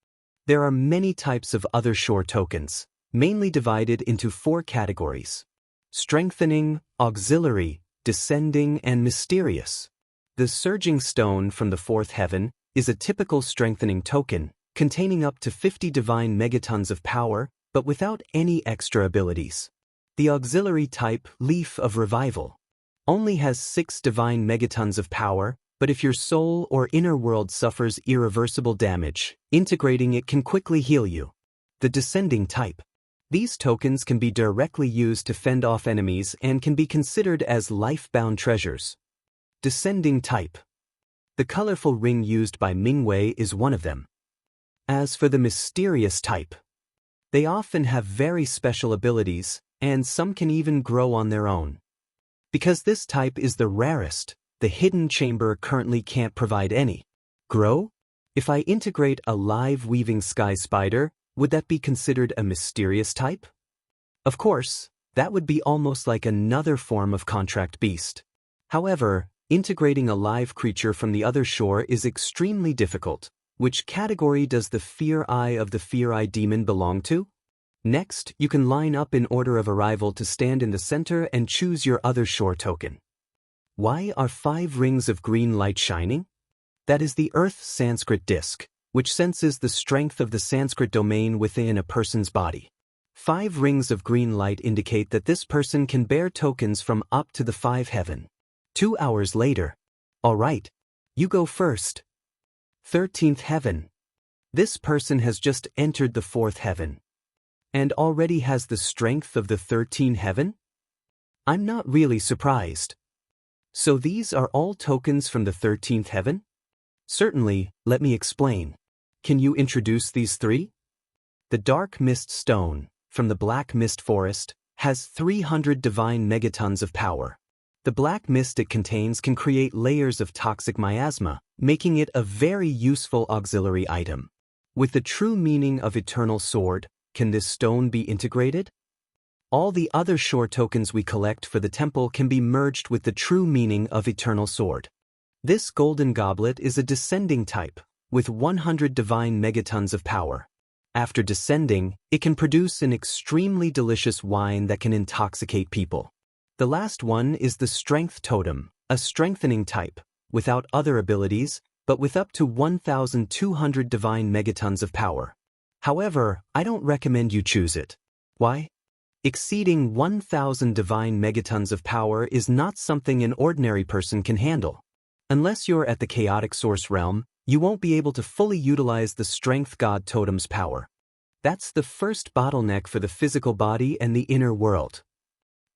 There are many types of other shore tokens, mainly divided into 4 categories: strengthening, auxiliary, descending, and mysterious. The Surging Stone from the 4th heaven is a typical strengthening token, containing up to 50 divine megatons of power, but without any extra abilities. The auxiliary type, Leaf of Revival, only has 6 divine megatons of power, but if your soul or inner world suffers irreversible damage, integrating it can quickly heal you. The Descending type. These tokens can be directly used to fend off enemies and can be considered as life-bound treasures. Descending type. The colorful ring used by Mingwei is one of them. As for the mysterious type, they often have very special abilities, and some can even grow on their own. Because this type is the rarest, the hidden chamber currently can't provide any. Grow? If I integrate a live weaving sky spider, would that be considered a mysterious type? Of course, that would be almost like another form of contract beast. However, integrating a live creature from the other shore is extremely difficult. Which category does the Fear Eye of the Fear Eye demon belong to? Next, you can line up in order of arrival to stand in the center and choose your other shore token. Why are 5 rings of green light shining? That is the Earth Sanskrit disc, which senses the strength of the Sanskrit domain within a person's body. 5 rings of green light indicate that this person can bear tokens from up to the 5 heaven. 2 hours later. Alright, you go first. 13th heaven. This person has just entered the 4th heaven and already has the strength of the 13th heaven? I'm not really surprised. So these are all tokens from the 13th heaven? Certainly, let me explain. Can you introduce these 3? The Dark Mist Stone, from the Black Mist Forest, has 300 divine megatons of power. The black mist it contains can create layers of toxic miasma, making it a very useful auxiliary item. With the true meaning of Eternal Sword, can this stone be integrated? All the other shore tokens we collect for the temple can be merged with the true meaning of Eternal Sword. This golden goblet is a descending type, with 100 divine megatons of power. After descending, it can produce an extremely delicious wine that can intoxicate people. The last one is the Strength Totem, a strengthening type, without other abilities, but with up to 1,200 divine megatons of power. However, I don't recommend you choose it. Why? Exceeding 1,000 divine megatons of power is not something an ordinary person can handle. Unless you're at the chaotic source realm, you won't be able to fully utilize the Strength God Totem's power. That's the first bottleneck for the physical body and the inner world.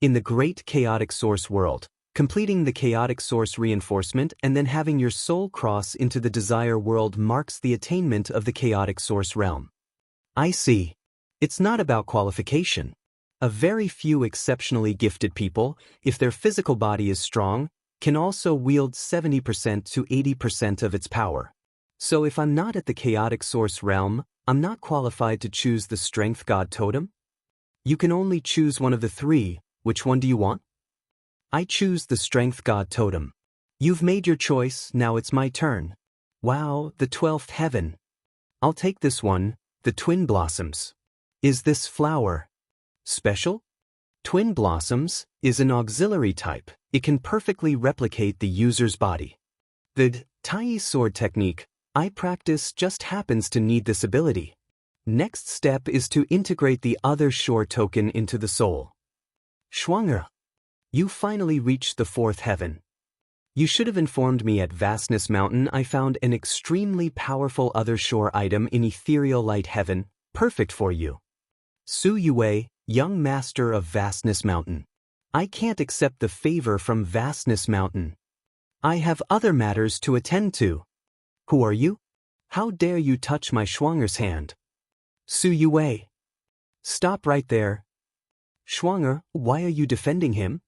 In the great chaotic source world, completing the chaotic source reinforcement and then having your soul cross into the desire world marks the attainment of the chaotic source realm. I see. It's not about qualification. A very few exceptionally gifted people, if their physical body is strong, can also wield 70% to 80% of its power. So if I'm not at the chaotic source realm, I'm not qualified to choose the Strength God Totem? You can only choose one of the 3. Which one do you want? I choose the Strength God Totem. You've made your choice, now it's my turn. Wow, the 12th heaven. I'll take this one, the Twin Blossoms. Is this flower special? Twin Blossoms is an auxiliary type. It can perfectly replicate the user's body. The Tai Sword technique I practice just happens to need this ability. Next step is to integrate the other shore token into the soul. Schwanger. You finally reached the 4th heaven. You should have informed me at Vastness Mountain I found an extremely powerful other shore item in ethereal light heaven, perfect for you. Su Yue, young master of Vastness Mountain. I can't accept the favor from Vastness Mountain. I have other matters to attend to. Who are you? How dare you touch my Schwanger's hand? Su Yue. Stop right there. Schwanger, why are you defending him?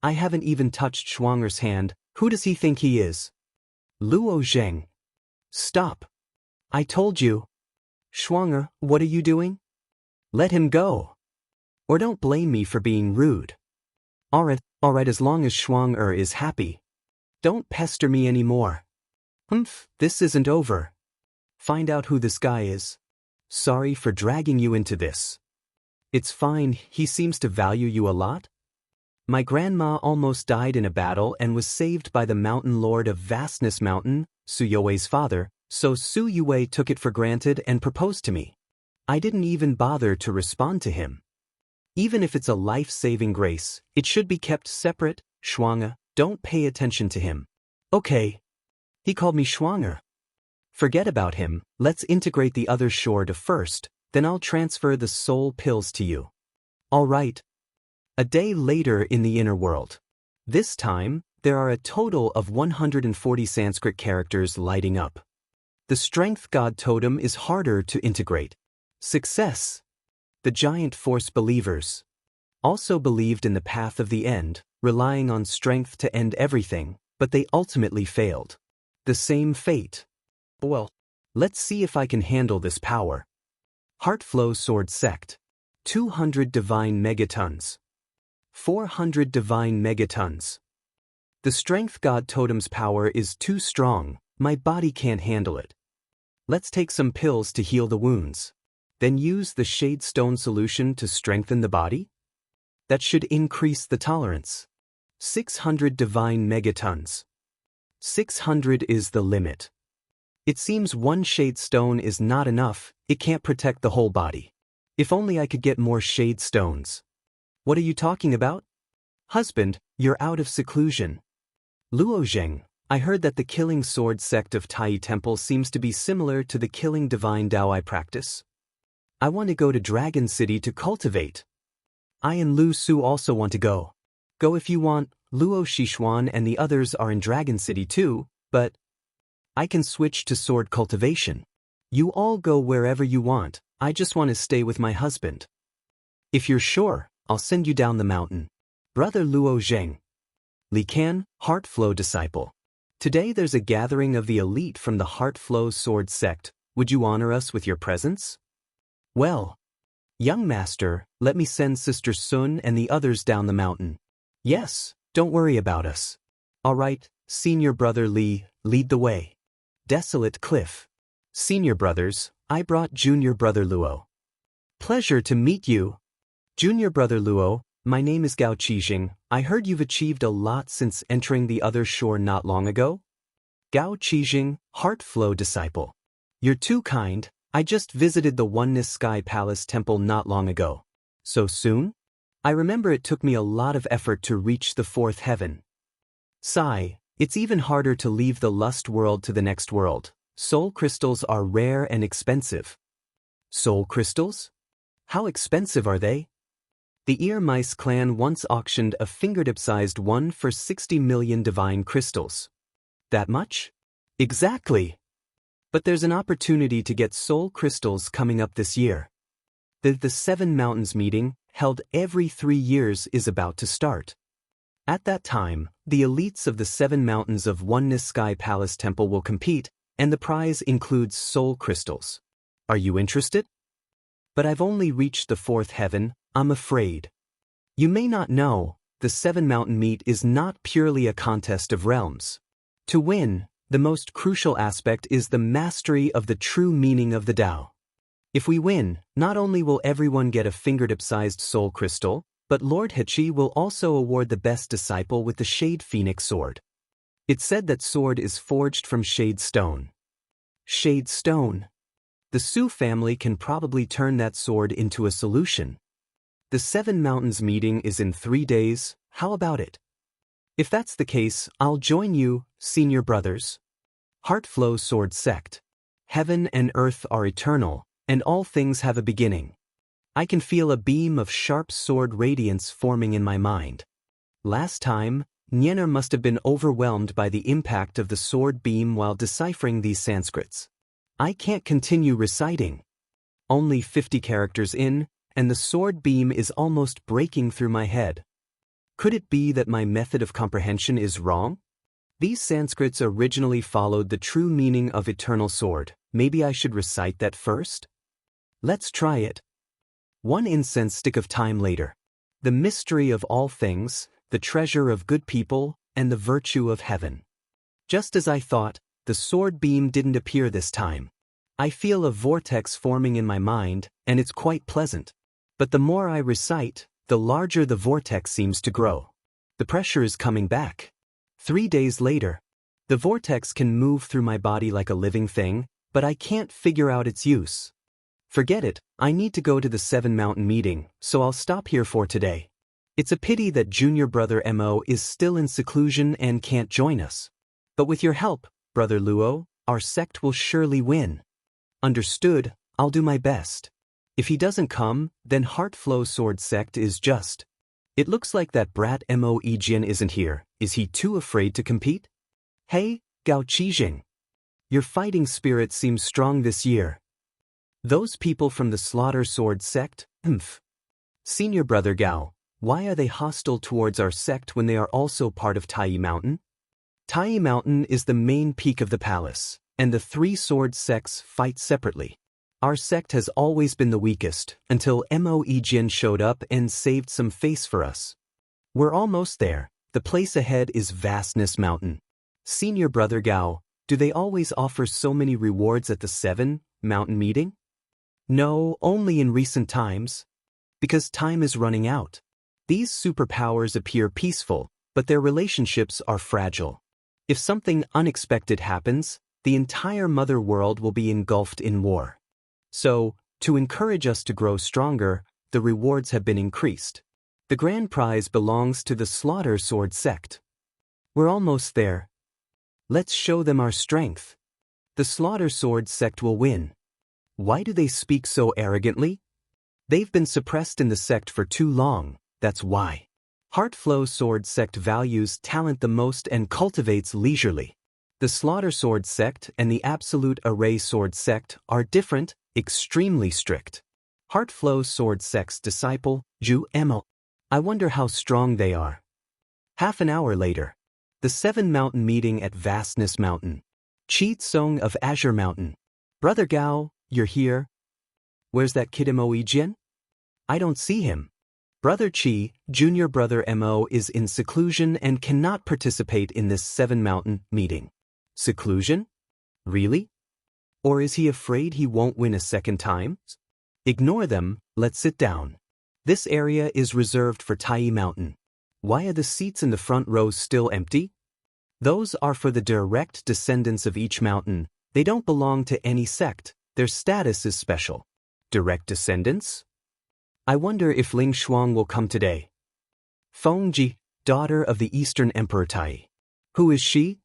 I haven't even touched Schwanger's hand. Who does he think he is? Luo Zheng. Stop. I told you. Schwanger, what are you doing? Let him go. Or don't blame me for being rude. Alright, as long as Schwanger is happy. Don't pester me anymore. This isn't over. Find out who this guy is. Sorry for dragging you into this. It's fine, he seems to value you a lot. My grandma almost died in a battle and was saved by the mountain lord of Vastness Mountain, Su Yue's father, so Su Yue took it for granted and proposed to me. I didn't even bother to respond to him. Even if it's a life-saving grace, it should be kept separate. Schwanger, don't pay attention to him. Okay. He called me Schwanger. Forget about him, let's integrate the other shore to first, then I'll transfer the soul pills to you. Alright. A day later in the inner world. This time, there are a total of 140 Sanskrit characters lighting up. The strength god totem is harder to integrate. Success. The giant force believers also believed in the path of the end, relying on strength to end everything, but they ultimately failed. The same fate. Well, let's see if I can handle this power. Heartflow sword sect. 200 divine megatons. 400 divine megatons. The strength god totem's power is too strong, my body can't handle it. Let's take some pills to heal the wounds. Then use the shade stone solution to strengthen the body? That should increase the tolerance. 600 divine megatons. 600 is the limit. It seems one shade stone is not enough, it can't protect the whole body. If only I could get more shade stones. What are you talking about? Husband, you're out of seclusion. Luo Zheng, I heard that the killing sword sect of Tai Temple seems to be similar to the killing divine Dao I practice. I want to go to Dragon City to cultivate. I and Lu Su also want to go. Go if you want. Luo Shixuan and the others are in Dragon City too, but I can switch to sword cultivation. You all go wherever you want, I just want to stay with my husband. If you're sure, I'll send you down the mountain. Brother Luo Zheng. Li Kan, Heartflow disciple. Today there's a gathering of the elite from the Heartflow sword sect. Would you honor us with your presence? Well, young master, let me send Sister Sun and the others down the mountain. Yes, don't worry about us. Alright, senior brother Li, lead the way. Desolate cliff. Senior brothers, I brought junior brother Luo. Pleasure to meet you. Junior brother Luo, my name is Gao Qijing. I heard you've achieved a lot since entering the other shore not long ago. Gao Qijing, Heartflow disciple. You're too kind, I just visited the Oneness Sky Palace Temple not long ago. So soon? I remember it took me a lot of effort to reach the fourth heaven. Sigh, it's even harder to leave the lust world to the next world. Soul crystals are rare and expensive. Soul crystals? How expensive are they? The Ear Mice clan once auctioned a fingertip-sized one for 60 million divine crystals. That much? Exactly. But there's an opportunity to get soul crystals coming up this year. The Seven Mountains meeting, held every 3 years, is about to start. At that time, the elites of the 7 mountains of Oneness Sky Palace Temple will compete, and the prize includes soul crystals. Are you interested? But I've only reached the 4th heaven, I'm afraid. You may not know, the 7 mountain meet is not purely a contest of realms. To win, the most crucial aspect is the mastery of the true meaning of the Tao. If we win, not only will everyone get a fingertip-sized soul crystal, but Lord Hechi will also award the best disciple with the Shade Phoenix sword. It's said that sword is forged from shade stone. Shade stone. The Su family can probably turn that sword into a solution. The 7 mountains meeting is in 3 days, how about it? If that's the case, I'll join you, senior brothers. Heartflow Sword Sect. Heaven and earth are eternal, and all things have a beginning. I can feel a beam of sharp sword radiance forming in my mind. Last time, Nyener must have been overwhelmed by the impact of the sword beam while deciphering these Sanskrits. I can't continue reciting. Only 50 characters in, and the sword beam is almost breaking through my head. Could it be that my method of comprehension is wrong? These Sanskrits originally followed the true meaning of eternal sword. Maybe I should recite that first? Let's try it. One incense stick of time later. The mystery of all things, the treasure of good people, and the virtue of heaven. Just as I thought, the sword beam didn't appear this time. I feel a vortex forming in my mind, and it's quite pleasant. But the more I recite, the larger the vortex seems to grow. The pressure is coming back. 3 days later. The vortex can move through my body like a living thing, but I can't figure out its use. Forget it, I need to go to the 7 Mountain meeting, so I'll stop here for today. It's a pity that junior brother Mo is still in seclusion and can't join us. But with your help, brother Luo, our sect will surely win. Understood, I'll do my best. If he doesn't come, then Heartflow Sword Sect is just. It looks like that brat Mo Jian isn't here. Is he too afraid to compete? Hey, Gao Qijing. Your fighting spirit seems strong this year. Those people from the Slaughter Sword Sect? Senior brother Gao, why are they hostile towards our sect when they are also part of Tai Mountain? Tai Mountain is the main peak of the palace, and the 3 sword sects fight separately. Our sect has always been the weakest, until Mo Jian showed up and saved some face for us. We're almost there. The place ahead is Vastness Mountain. Senior brother Gao, do they always offer so many rewards at the 7 Mountain meeting? No, only in recent times. Because time is running out. These superpowers appear peaceful, but their relationships are fragile. If something unexpected happens, the entire mother world will be engulfed in war. So, to encourage us to grow stronger, the rewards have been increased. The grand prize belongs to the Slaughter Sword Sect. We're almost there. Let's show them our strength. The Slaughter Sword Sect will win. Why do they speak so arrogantly? They've been suppressed in the sect for too long, that's why. Heartflow Sword Sect values talent the most and cultivates leisurely. The Slaughter Sword Sect and the Absolute Array Sword Sect are different, extremely strict. Heartflow Sword Sect's disciple, Ju Mo. I wonder how strong they are. Half an hour later. The 7 Mountain meeting at Vastness Mountain. Chi Tsung of Azure Mountain. Brother Gao, you're here? Where's that kid Mo Jian? I don't see him. Brother Chi, junior brother Mo is in seclusion and cannot participate in this 7 Mountain meeting. Seclusion? Really? Or is he afraid he won't win a second time? Ignore them, let's sit down. This area is reserved for Tai Mountain. Why are the seats in the front rows still empty? Those are for the direct descendants of each mountain. They don't belong to any sect, their status is special. Direct descendants? I wonder if Ling Shuang will come today. Fengji, daughter of the Eastern Emperor Tai. Who is she?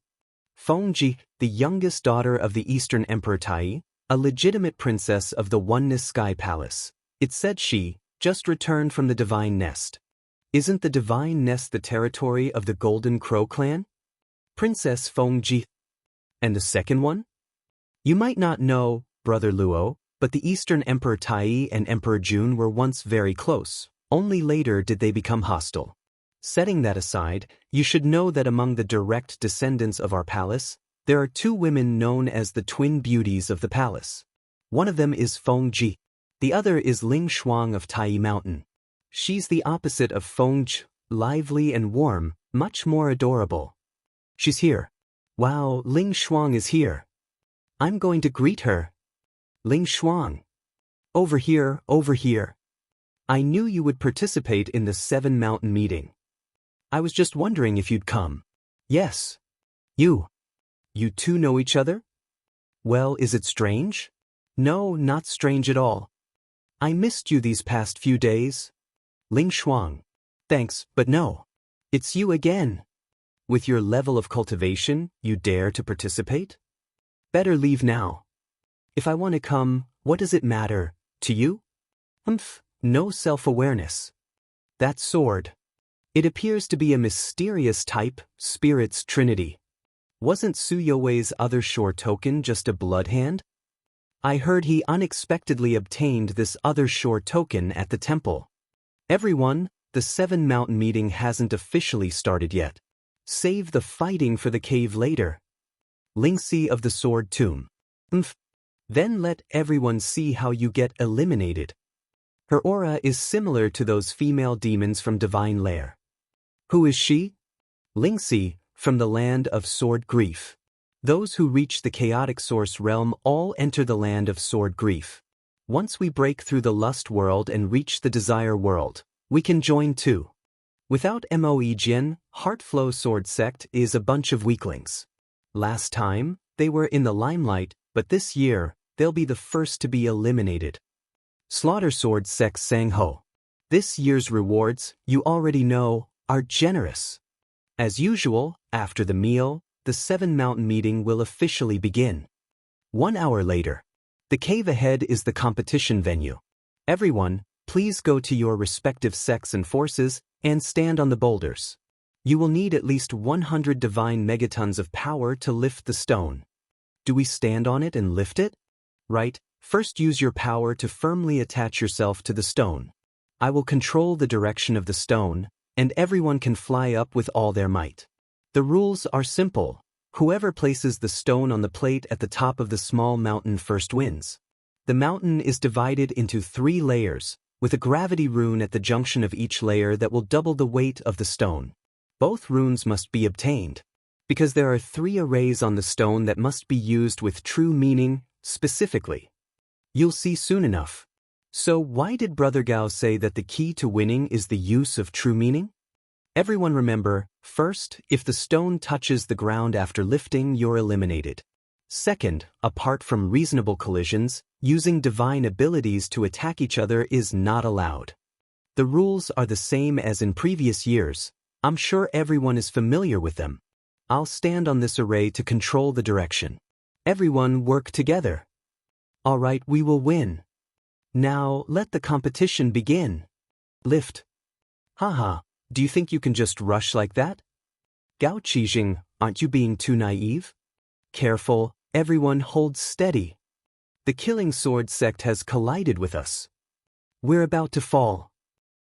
Fengji, the youngest daughter of the Eastern Emperor Tai, a legitimate princess of the Oneness Sky Palace. It said she just returned from the Divine Nest. Isn't the Divine Nest the territory of the Golden Crow clan? Princess Fengji. And the second one? You might not know, Brother Luo, but the Eastern Emperor Tai and Emperor Jun were once very close. Only later did they become hostile. Setting that aside, you should know that among the direct descendants of our palace, there are 2 women known as the twin beauties of the palace. One of them is Fengji. The other is Ling Shuang of Tai Mountain. She's the opposite of Fengji, lively and warm, much more adorable. She's here. Wow, Ling Shuang is here. I'm going to greet her. Ling Shuang. Over here, over here. I knew you would participate in the 7 Mountain meeting. I was just wondering if you'd come. Yes. You 2 know each other? Well, is it strange? No, not strange at all. I missed you these past few days. Ling Shuang. Thanks, but no. It's you again. With your level of cultivation, you dare to participate? Better leave now. If I want to come, what does it matter, to you? No self-awareness. That sword. It appears to be a mysterious type, spirit's trinity. Wasn't Suyowei's other shore token just a blood hand? I heard he unexpectedly obtained this other shore token at the temple. Everyone, the 7 Mountain meeting hasn't officially started yet. Save the fighting for the cave later. Lingxi of the Sword Tomb. Then let everyone see how you get eliminated. Her aura is similar to those female demons from Divine Lair. Who is she? Lingxi, from the land of Sword Grief. Those who reach the chaotic source realm all enter the land of Sword Grief. Once we break through the lust world and reach the desire world, we can join too. Without Moejin, Heartflow Sword Sect is a bunch of weaklings. Last time, they were in the limelight, but this year, they'll be the first to be eliminated. Slaughter Sword Sect Sangho. This year's rewards, you already know, are generous. As usual, after the meal, the 7 Mountain meeting will officially begin. 1 hour later. The cave ahead is the competition venue. Everyone, please go to your respective sects and forces and stand on the boulders. You will need at least 100 divine megatons of power to lift the stone. Do we stand on it and lift it? Right, first use your power to firmly attach yourself to the stone. I will control the direction of the stone, and everyone can fly up with all their might. The rules are simple. Whoever places the stone on the plate at the top of the small mountain first wins. The mountain is divided into 3 layers, with a gravity rune at the junction of each layer that will double the weight of the stone. Both runes must be obtained, because there are 3 arrays on the stone that must be used with true meaning, specifically. You'll see soon enough. So why did Brother Gao say that the key to winning is the use of true meaning? Everyone remember, first, if the stone touches the ground after lifting, you're eliminated. Second, apart from reasonable collisions, using divine abilities to attack each other is not allowed. The rules are the same as in previous years. I'm sure everyone is familiar with them. I'll stand on this array to control the direction. Everyone work together. All right, we will win. Now, let the competition begin. Lift. Haha, do you think you can just rush like that? Gao Qijing, aren't you being too naive? Careful, everyone hold steady. The Killing Sword Sect has collided with us. We're about to fall.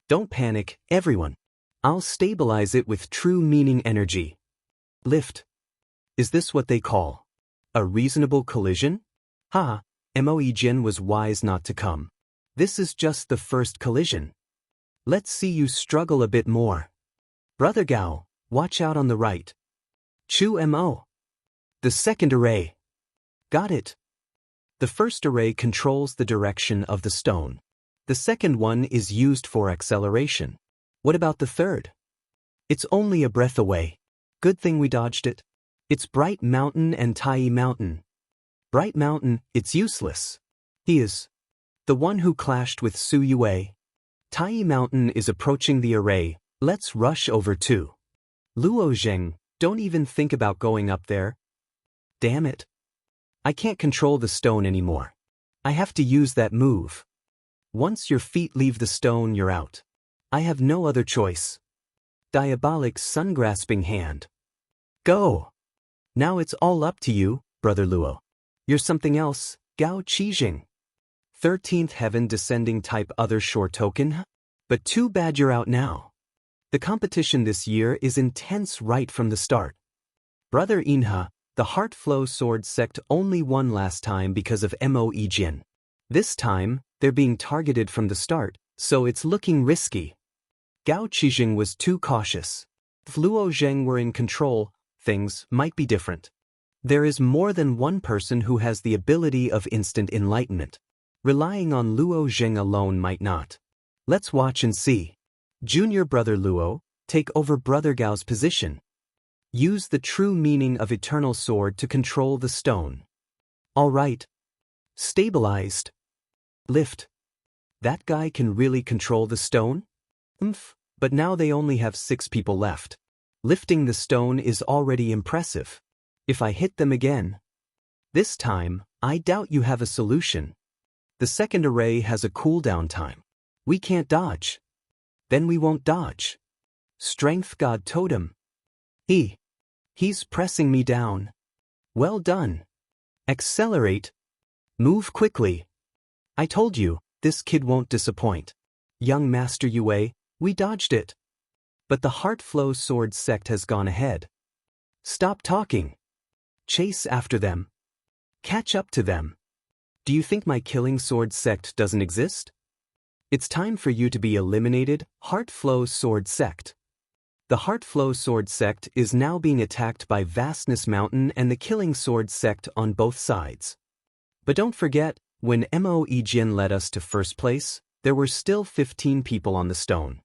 Don't panic, everyone. I'll stabilize it with true meaning energy. Lift. Is this what they call a reasonable collision? Ha, Moejin was wise not to come. This is just the first collision. Let's see you struggle a bit more. Brother Gao, watch out on the right. Chu Mo. The second array. Got it. The first array controls the direction of the stone. The second one is used for acceleration. What about the third? It's only a breath away. Good thing we dodged it. It's Bright Mountain and Tai Mountain. Bright Mountain, it's useless. He is the one who clashed with Su Yue. Tai Mountain is approaching the array. Let's rush over too. Luo Zheng, don't even think about going up there. Damn it. I can't control the stone anymore. I have to use that move. Once your feet leave the stone, you're out. I have no other choice. Diabolic sun-grasping hand. Go. Now it's all up to you, Brother Luo. You're something else, Gao Qijing. 13th heaven descending type other shore token? But too bad you're out now. The competition this year is intense right from the start. Brother Inha, the Heartflow Sword Sect only won last time because of Moejin. This time, they're being targeted from the start, so it's looking risky. Gao Qijing was too cautious. If Luo Zheng were in control, things might be different. There is more than one person who has the ability of instant enlightenment. Relying on Luo Zheng alone might not. Let's watch and see. Junior Brother Luo, take over Brother Gao's position. Use the true meaning of Eternal Sword to control the stone. All right. Stabilized. Lift. That guy can really control the stone? But now they only have 6 people left. Lifting the stone is already impressive. If I hit them again. This time, I doubt you have a solution. The second array has a cooldown time. We can't dodge. Then we won't dodge. Strength God Totem. He's pressing me down. Well done. Accelerate. Move quickly. I told you, this kid won't disappoint. Young Master Yue, we dodged it. But the Heartflow sword sect has gone ahead. Stop talking. Chase after them. Catch up to them. Do you think my killing sword sect doesn't exist? It's time for you to be eliminated, Heartflow sword sect. The Heartflow sword sect is now being attacked by Vastness Mountain and the Killing Sword sect on both sides. But don't forget, when Mo Ejin led us to first place, there were still 15 people on the stone.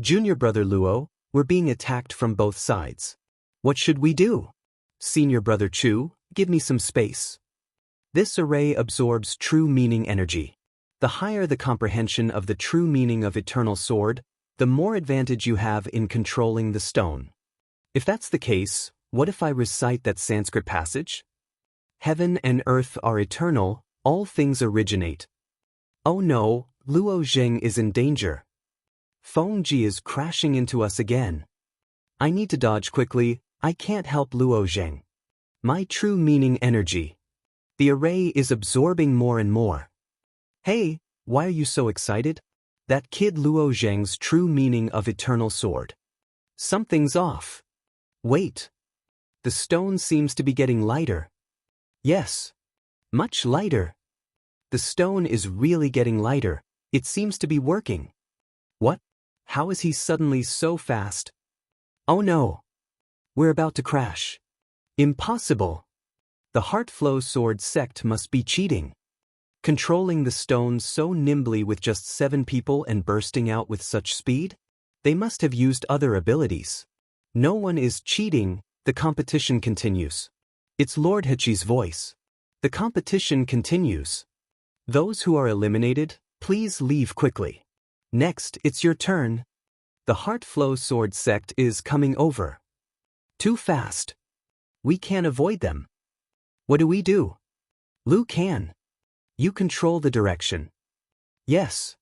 Junior brother Luo, we're being attacked from both sides. What should we do? Senior brother Chu, give me some space. This array absorbs true meaning energy. The higher the comprehension of the true meaning of Eternal Sword, the more advantage you have in controlling the stone. If that's the case, what if I recite that Sanskrit passage? Heaven and earth are eternal, all things originate. Oh no, Luo Zheng is in danger. Fengji is crashing into us again. I need to dodge quickly, I can't help Luo Zheng. My true meaning energy. The array is absorbing more and more. Hey, why are you so excited? That kid Luo Zheng's true meaning of Eternal Sword. Something's off. Wait. The stone seems to be getting lighter. Yes. Much lighter. The stone is really getting lighter. It seems to be working. What? How is he suddenly so fast? Oh no. We're about to crash. Impossible. The Heartflow sword sect must be cheating. Controlling the stone so nimbly with just 7 people and bursting out with such speed? They must have used other abilities. No one is cheating, the competition continues. It's Lord Hachi's voice. The competition continues. Those who are eliminated, please leave quickly. Next, it's your turn. The Heartflow sword sect is coming over. Too fast. We can't avoid them. What do we do? Lu can. You control the direction. Yes.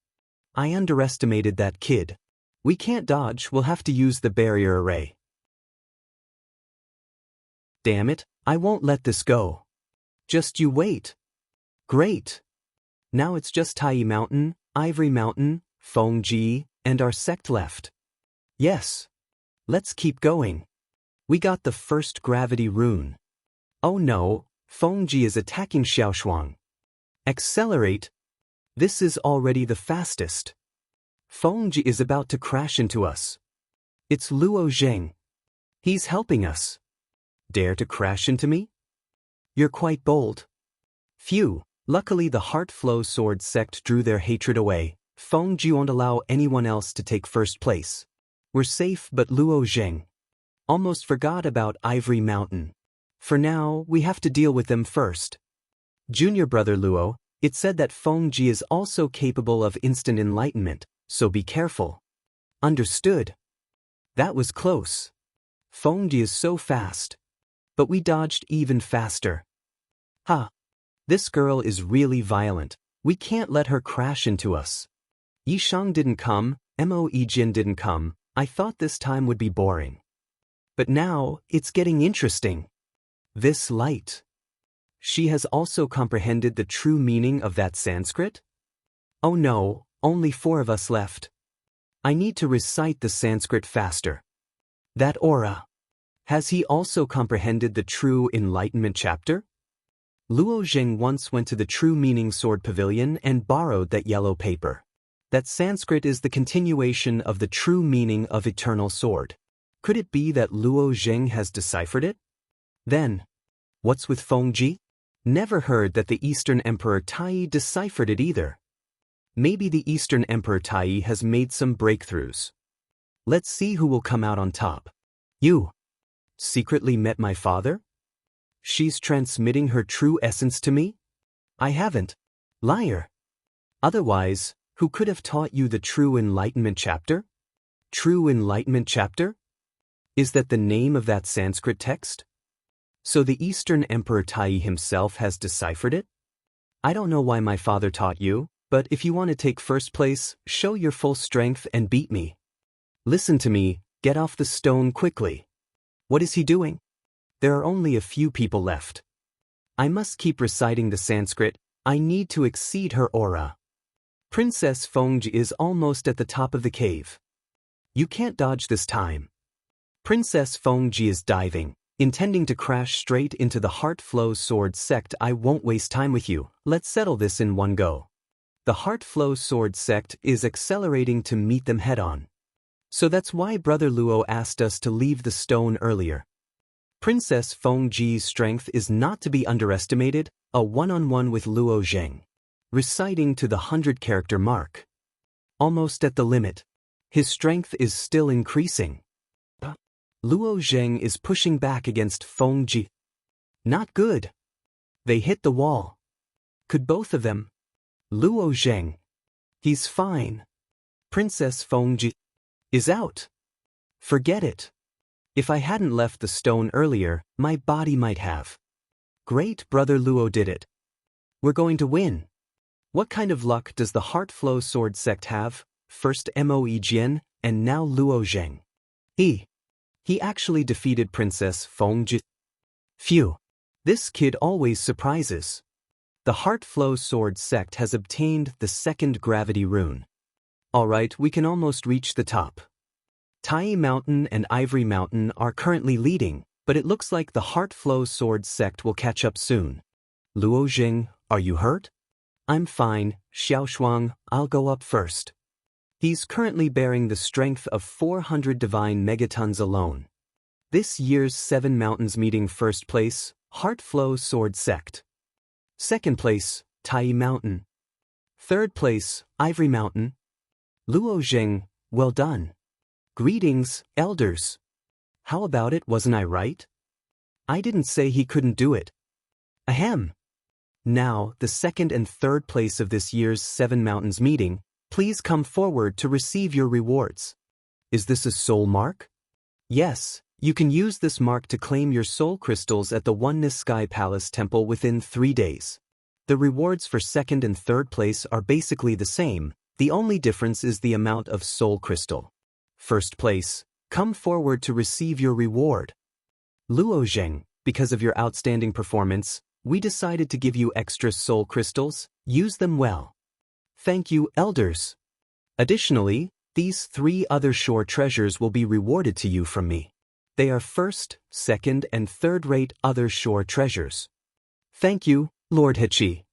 I underestimated that kid. We can't dodge, we'll have to use the barrier array. Damn it, I won't let this go. Just you wait. Great. Now it's just Tai Mountain, Ivory Mountain, Fengji, and our sect left. Yes. Let's keep going. We got the first gravity rune. Oh no, Fengji is attacking Xiaoshuang. Accelerate. This is already the fastest. Fengji is about to crash into us. It's Luo Zheng. He's helping us. Dare to crash into me? You're quite bold. Phew, luckily the Heartflow sword sect drew their hatred away. Fengji won't allow anyone else to take first place. We're safe, but Luo Zheng. Almost forgot about Ivory Mountain. For now, we have to deal with them first. Junior brother Luo, it said that Fengji is also capable of instant enlightenment, so be careful. Understood. That was close. Fengji is so fast. But we dodged even faster. Ha! This girl is really violent. We can't let her crash into us. Yishang didn't come, Mo Ejin didn't come. I thought this time would be boring. But now, it's getting interesting. This light. She has also comprehended the true meaning of that Sanskrit? Oh no, only 4 of us left. I need to recite the Sanskrit faster. That aura. Has he also comprehended the true enlightenment chapter? Luo Zheng once went to the True Meaning Sword Pavilion and borrowed that yellow paper. That Sanskrit is the continuation of the true meaning of Eternal Sword. Could it be that Luo Zheng has deciphered it? Then, what's with Fengji? Never heard that the Eastern Emperor Tai deciphered it either. Maybe the Eastern Emperor Tai has made some breakthroughs. Let's see who will come out on top. You secretly met my father? She's transmitting her true essence to me? I haven't. Liar. Otherwise, who could have taught you the true enlightenment chapter? True enlightenment chapter? Is that the name of that Sanskrit text? So the Eastern Emperor Tai himself has deciphered it? I don't know why my father taught you, but if you want to take first place, show your full strength and beat me. Listen to me, get off the stone quickly. What is he doing? There are only a few people left. I must keep reciting the Sanskrit. I need to exceed her aura. Princess Fengji is almost at the top of the cave. You can't dodge this time. Princess Fengji is diving, intending to crash straight into the Heartflow sword sect. I won't waste time with you. Let's settle this in one go. The Heartflow sword sect is accelerating to meet them head-on. So that's why Brother Luo asked us to leave the stone earlier. Princess Fengji's strength is not to be underestimated, a one-on-one with Luo Zheng. Reciting to the 100-character mark. Almost at the limit. His strength is still increasing. Luo Zheng is pushing back against Fengji. Not good. They hit the wall. Could both of them? Luo Zheng. He's fine. Princess Fengji is out. Forget it. If I hadn't left the stone earlier, my body might have. Great, Brother Luo did it. We're going to win. What kind of luck does the Heartflow sword sect have? First Moe Jian, and now Luo Zheng. He actually defeated Princess Fengji. Phew. This kid always surprises. The Heartflow sword sect has obtained the second gravity rune. Alright, we can almost reach the top. Tai Mountain and Ivory Mountain are currently leading, but it looks like the Heartflow sword sect will catch up soon. Luo Zheng, are you hurt? I'm fine, Xiaoshuang, I'll go up first. He's currently bearing the strength of 400 divine megatons alone. This year's 7 mountains meeting first place, Heartflow sword sect. Second place, Tai Mountain. Third place, Ivory Mountain. Luo Zheng, well done. Greetings, elders. How about it, wasn't I right? I didn't say he couldn't do it. Ahem. Now, the second and third place of this year's 7 mountains meeting, please come forward to receive your rewards. Is this a soul mark? Yes, you can use this mark to claim your soul crystals at the Oneness Sky Palace Temple within 3 days. The rewards for second and third place are basically the same, the only difference is the amount of soul crystal. First place, come forward to receive your reward. Luo Zheng, because of your outstanding performance, we decided to give you extra soul crystals, use them well. Thank you, elders. Additionally, these 3 other shore treasures will be rewarded to you from me. They are first, second, and third-rate other shore treasures. Thank you, Lord Hechi.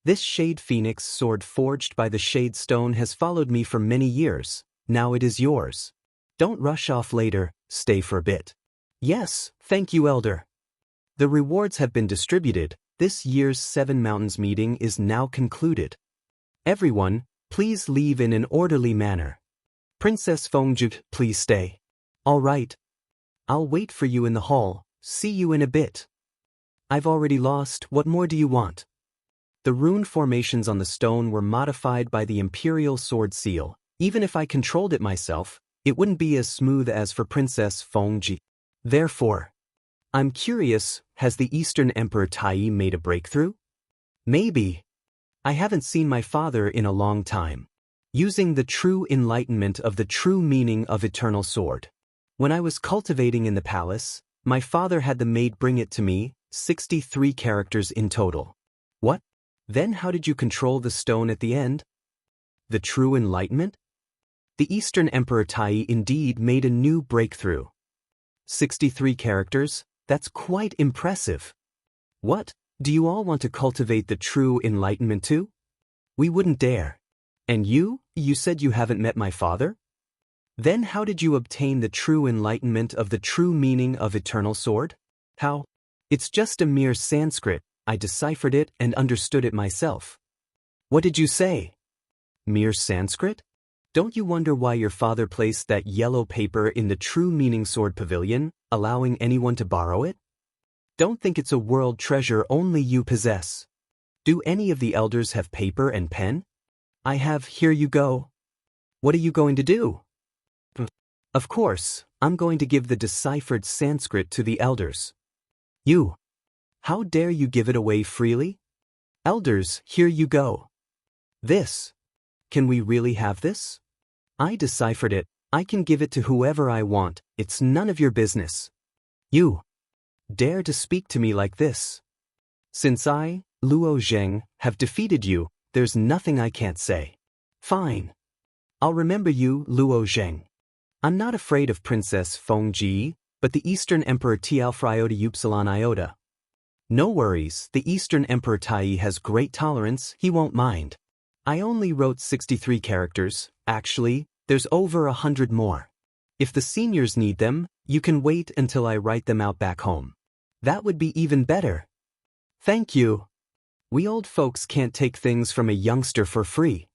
This Shade Phoenix sword forged by the Shade Stone has followed me for many years. Now it is yours. Don't rush off later, stay for a bit. Yes, thank you, Elder. The rewards have been distributed. This year's 7 mountains meeting is now concluded. Everyone, please leave in an orderly manner. Princess Fengji, please stay. All right. I'll wait for you in the hall. See you in a bit. I've already lost. What more do you want? The rune formations on the stone were modified by the Imperial Sword Seal. Even if I controlled it myself, it wouldn't be as smooth as for Princess Fengji. Therefore, I'm curious, has the Eastern Emperor Tai made a breakthrough? Maybe. I haven't seen my father in a long time. Using the true enlightenment of the true meaning of Eternal Sword. When I was cultivating in the palace, my father had the maid bring it to me, 63 characters in total. What? Then how did you control the stone at the end? The true enlightenment? The Eastern Emperor Tai indeed made a new breakthrough. 63 characters, that's quite impressive. What, do you all want to cultivate the true enlightenment too? We wouldn't dare. And you said you haven't met my father? Then how did you obtain the true enlightenment of the true meaning of Eternal Sword? How? It's just a mere Sanskrit, I deciphered it and understood it myself. What did you say? Mere Sanskrit? Don't you wonder why your father placed that yellow paper in the true meaning sword pavilion, allowing anyone to borrow it? Don't think it's a world treasure only you possess. Do any of the elders have paper and pen? I have, here you go. What are you going to do? Of course, I'm going to give the deciphered Sanskrit to the elders. You! How dare you give it away freely? Elders, here you go. This. Can we really have this? I deciphered it. I can give it to whoever I want. It's none of your business. You dare to speak to me like this? Since I, Luo Zheng, have defeated you, there's nothing I can't say. Fine. I'll remember you, Luo Zheng. I'm not afraid of Princess Fengji, but the Eastern Emperor Tialfriota Upsilon Iota. No worries, the Eastern Emperor Tai has great tolerance, he won't mind. I only wrote 63 characters, actually, there's over 100 more. If the seniors need them, you can wait until I write them out back home. That would be even better. Thank you. We old folks can't take things from a youngster for free.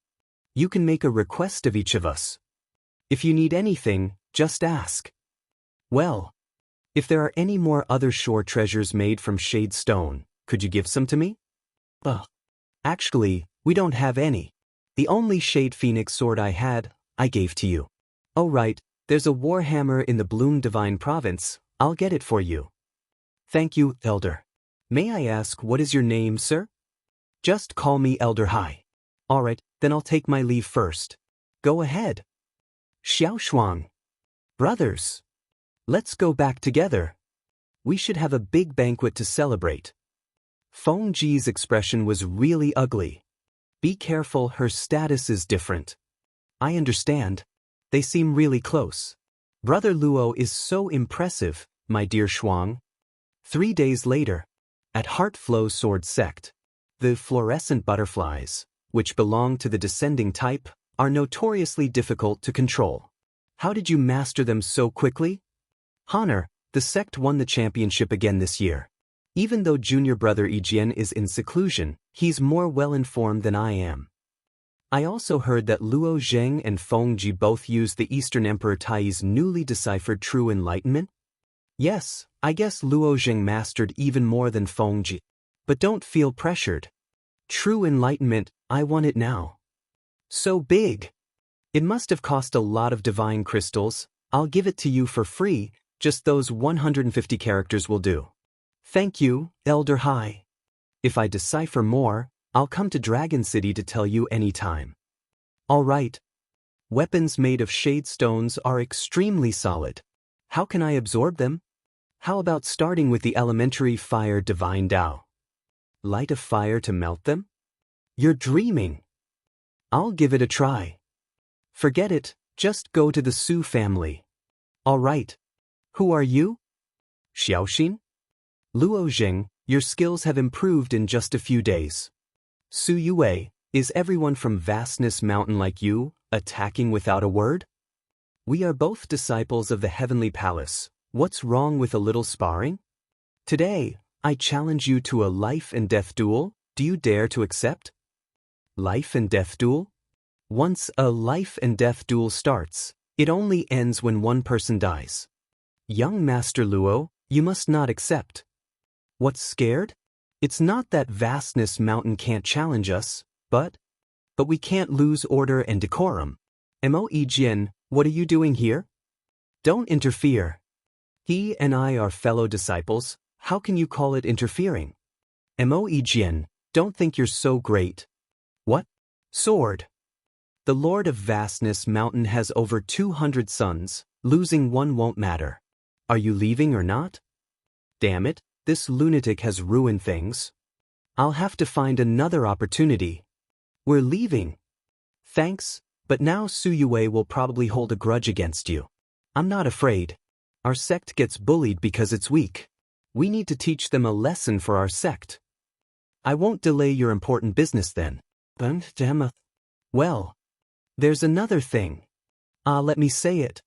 You can make a request of each of us. If you need anything, just ask. Well, if there are any more other shore treasures made from shade stone, could you give some to me? Actually, we don't have any. The only shade phoenix sword I had, I gave to you. Oh right, there's a warhammer in the Bloom Divine Province, I'll get it for you. Thank you, Elder. May I ask what is your name, sir? Just call me Elder Hai. Alright, then I'll take my leave first. Go ahead. Xiao Shuang. Brothers. Let's go back together. We should have a big banquet to celebrate. Feng Ji's expression was really ugly. Be careful, her status is different. I understand. They seem really close. Brother Luo is so impressive, my dear Shuang. 3 days later, at Heartflow Sword Sect, the fluorescent butterflies, which belong to the descending type, are notoriously difficult to control. How did you master them so quickly? Honor, the sect won the championship again this year. Even though junior brother Yijian is in seclusion, he's more well-informed than I am. I also heard that Luo Zheng and Feng Ji both used the Eastern Emperor Tai's newly deciphered True Enlightenment. Yes, I guess Luo Zheng mastered even more than Feng Ji. But don't feel pressured. True Enlightenment, I want it now. So big. It must have cost a lot of divine crystals. I'll give it to you for free, just those 150 characters will do. Thank you, Elder Hai. If I decipher more, I'll come to Dragon City to tell you anytime. All right. Weapons made of shade stones are extremely solid. How can I absorb them? How about starting with the elementary fire divine Tao? Light a fire to melt them? You're dreaming. I'll give it a try. Forget it, just go to the Su family. All right. Who are you? Xiaoxin? Luo Zheng, your skills have improved in just a few days. Su Yue, is everyone from Vastness Mountain like you, attacking without a word? We are both disciples of the Heavenly Palace. What's wrong with a little sparring? Today, I challenge you to a life and death duel. Do you dare to accept? Life and death duel? Once a life and death duel starts, it only ends when one person dies. Young Master Luo, you must not accept. What's scared? It's not that Vastness Mountain can't challenge us, but we can't lose order and decorum. Mo Yijian, what are you doing here? Don't interfere. He and I are fellow disciples, how can you call it interfering? Mo Yijian, don't think you're so great. What? Sword. The Lord of Vastness Mountain has over 200 sons, losing one won't matter. Are you leaving or not? Damn it, this lunatic has ruined things. I'll have to find another opportunity. We're leaving. Thanks, but now Su Yue will probably hold a grudge against you. I'm not afraid. Our sect gets bullied because it's weak. We need to teach them a lesson for our sect. I won't delay your important business then. Well, there's another thing. Let me say it.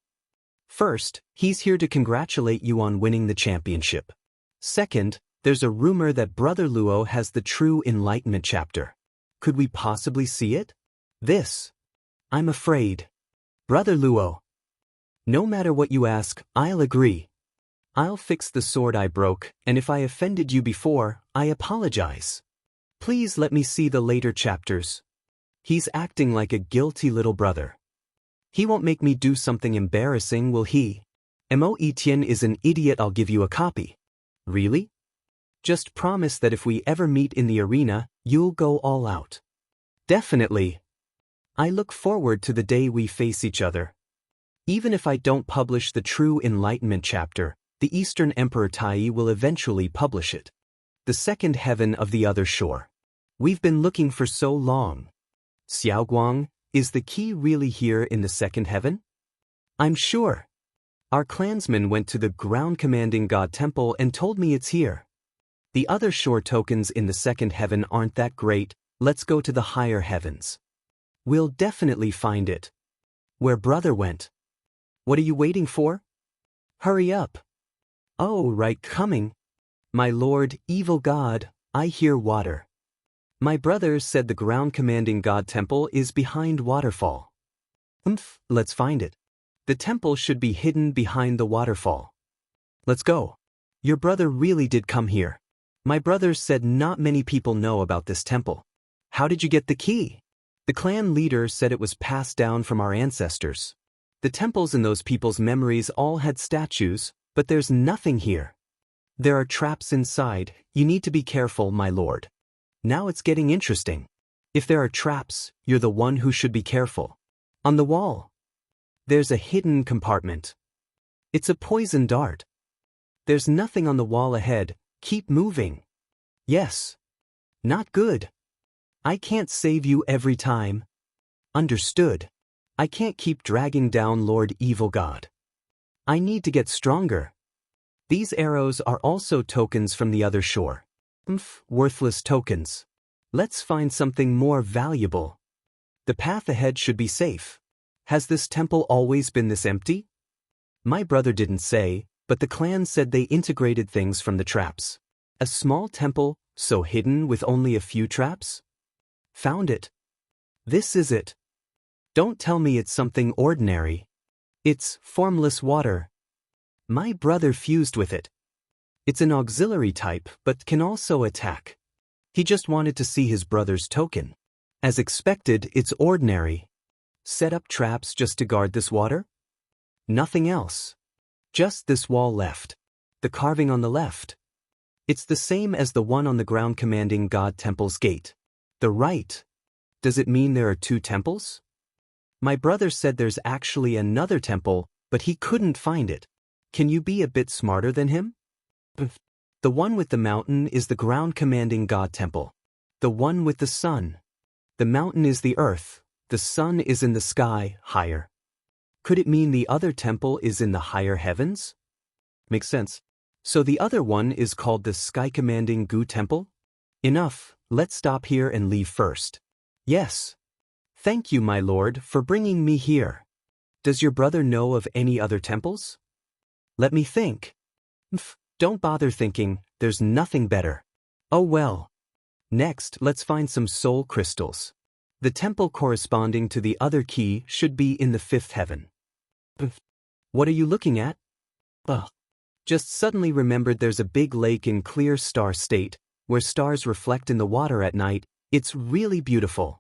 First, he's here to congratulate you on winning the championship. Second, there's a rumor that Brother Luo has the True Enlightenment chapter. Could we possibly see it? I'm afraid. Brother Luo. No matter what you ask, I'll agree. I'll fix the sword I broke, and if I offended you before, I apologize. Please let me see the later chapters. He's acting like a guilty little brother. He won't make me do something embarrassing, will he? Mo Etienne is an idiot. I'll give you a copy. Really? Just promise that if we ever meet in the arena, you'll go all out. Definitely. I look forward to the day we face each other. Even if I don't publish the True Enlightenment chapter, the Eastern Emperor Tai will eventually publish it. The second heaven of the other shore. We've been looking for so long. Xiaoguang, is the key really here in the second heaven? I'm sure. Our clansman went to the ground commanding god temple and told me it's here. The other shore tokens in the second heaven aren't that great. Let's go to the higher heavens. We'll definitely find it. Where brother went. What are you waiting for? Hurry up. Oh, right, coming. My lord, evil god, I hear water. My brother said the ground commanding god temple is behind waterfall. Let's find it. The temple should be hidden behind the waterfall. Let's go. Your brother really did come here. My brother said not many people know about this temple. How did you get the key? The clan leader said it was passed down from our ancestors. The temples in those people's memories all had statues, but there's nothing here. There are traps inside. You need to be careful, my lord. Now it's getting interesting. If there are traps, you're the one who should be careful. On the wall. There's a hidden compartment. It's a poison dart. There's nothing on the wall ahead. Keep moving. Yes. Not good. I can't save you every time. Understood. I can't keep dragging down Lord Evil God. I need to get stronger. These arrows are also tokens from the other shore. Worthless tokens. Let's find something more valuable. The path ahead should be safe. Has this temple always been this empty? My brother didn't say, but the clan said they integrated things from the traps. A small temple, so hidden with only a few traps? Found it. This is it. Don't tell me it's something ordinary. It's formless water. My brother fused with it. It's an auxiliary type, but can also attack. He just wanted to see his brother's token. As expected, it's ordinary. Set up traps just to guard this water? Nothing else. Just this wall left. The carving on the left. It's the same as the one on the ground commanding God Temple's gate. The right. Does it mean there are two temples? My brother said there's actually another temple, but he couldn't find it. Can you be a bit smarter than him? The one with the mountain is the ground commanding God Temple. The one with the sun. The mountain is the earth. The sun is in the sky, higher. Could it mean the other temple is in the higher heavens? Makes sense. So the other one is called the Sky Commanding Gu Temple? Enough, let's stop here and leave first. Yes. Thank you, my lord, for bringing me here. Does your brother know of any other temples? Let me think. Don't bother thinking, there's nothing better. Oh well. Next, let's find some soul crystals. The temple corresponding to the other key should be in the fifth heaven. What are you looking at? Just suddenly remembered there's a big lake in Clear Star State, where stars reflect in the water at night. It's really beautiful.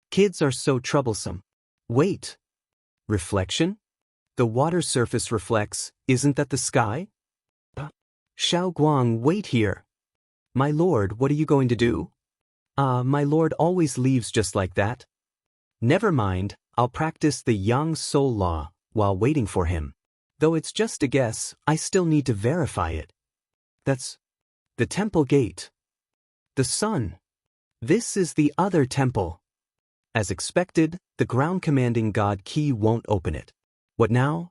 Kids are so troublesome. Wait. Reflection? The water surface reflects, isn't that the sky? Xiao Guang, wait here. My lord, what are you going to do? My lord always leaves just like that. Never mind, I'll practice the Yang Soul Law while waiting for him. Though it's just a guess, I still need to verify it. That's the temple gate. The sun. This is the other temple. As expected, the ground commanding god key won't open it. What now?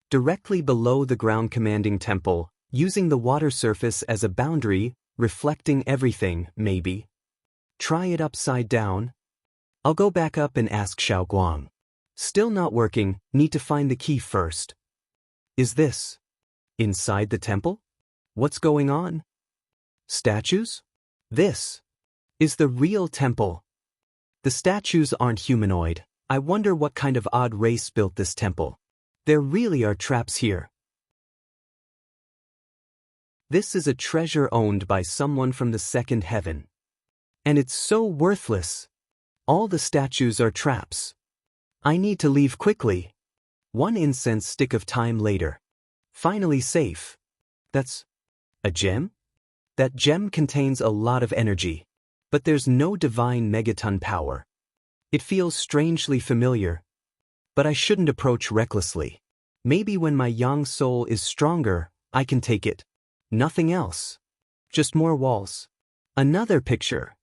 Directly below the ground commanding temple, using the water surface as a boundary, reflecting everything, maybe. Try it upside down. I'll go back up and ask Xiao Guang. Still not working, need to find the key first. Is this inside the temple? What's going on? Statues? This is the real temple. The statues aren't humanoid. I wonder what kind of odd race built this temple. There really are traps here. This is a treasure owned by someone from the second heaven. And it's so worthless. All the statues are traps. I need to leave quickly. One incense stick of time later. Finally safe. That's a gem? That gem contains a lot of energy. But there's no divine megaton power. It feels strangely familiar. But I shouldn't approach recklessly. Maybe when my yang soul is stronger, I can take it. Nothing else. Just more walls. Another picture.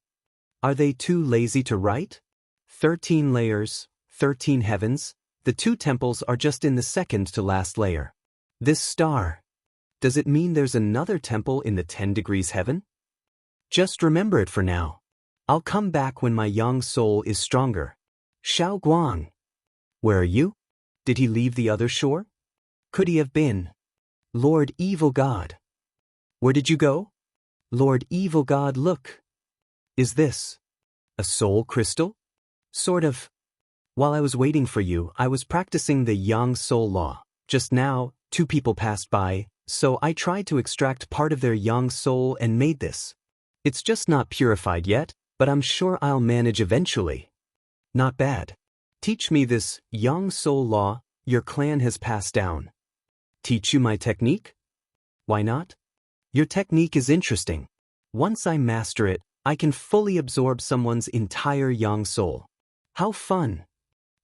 Are they too lazy to write? 13 layers, 13 heavens. The 2 temples are just in the second to last layer. This star. Does it mean there's another temple in the 10 degrees heaven? Just remember it for now. I'll come back when my yang soul is stronger. Xiao Guang. Where are you? Did he leave the other shore? Could he have been? Lord Evil God. Where did you go? Lord Evil God, look. Is this a soul crystal? Sort of. While I was waiting for you, I was practicing the yang soul law. Just now, 2 people passed by, so I tried to extract part of their yang soul and made this. It's just not purified yet, but I'm sure I'll manage eventually. Not bad. Teach me this yang soul law your clan has passed down. Teach you my technique? Why not? Your technique is interesting. Once I master it, I can fully absorb someone's entire yang soul. How fun!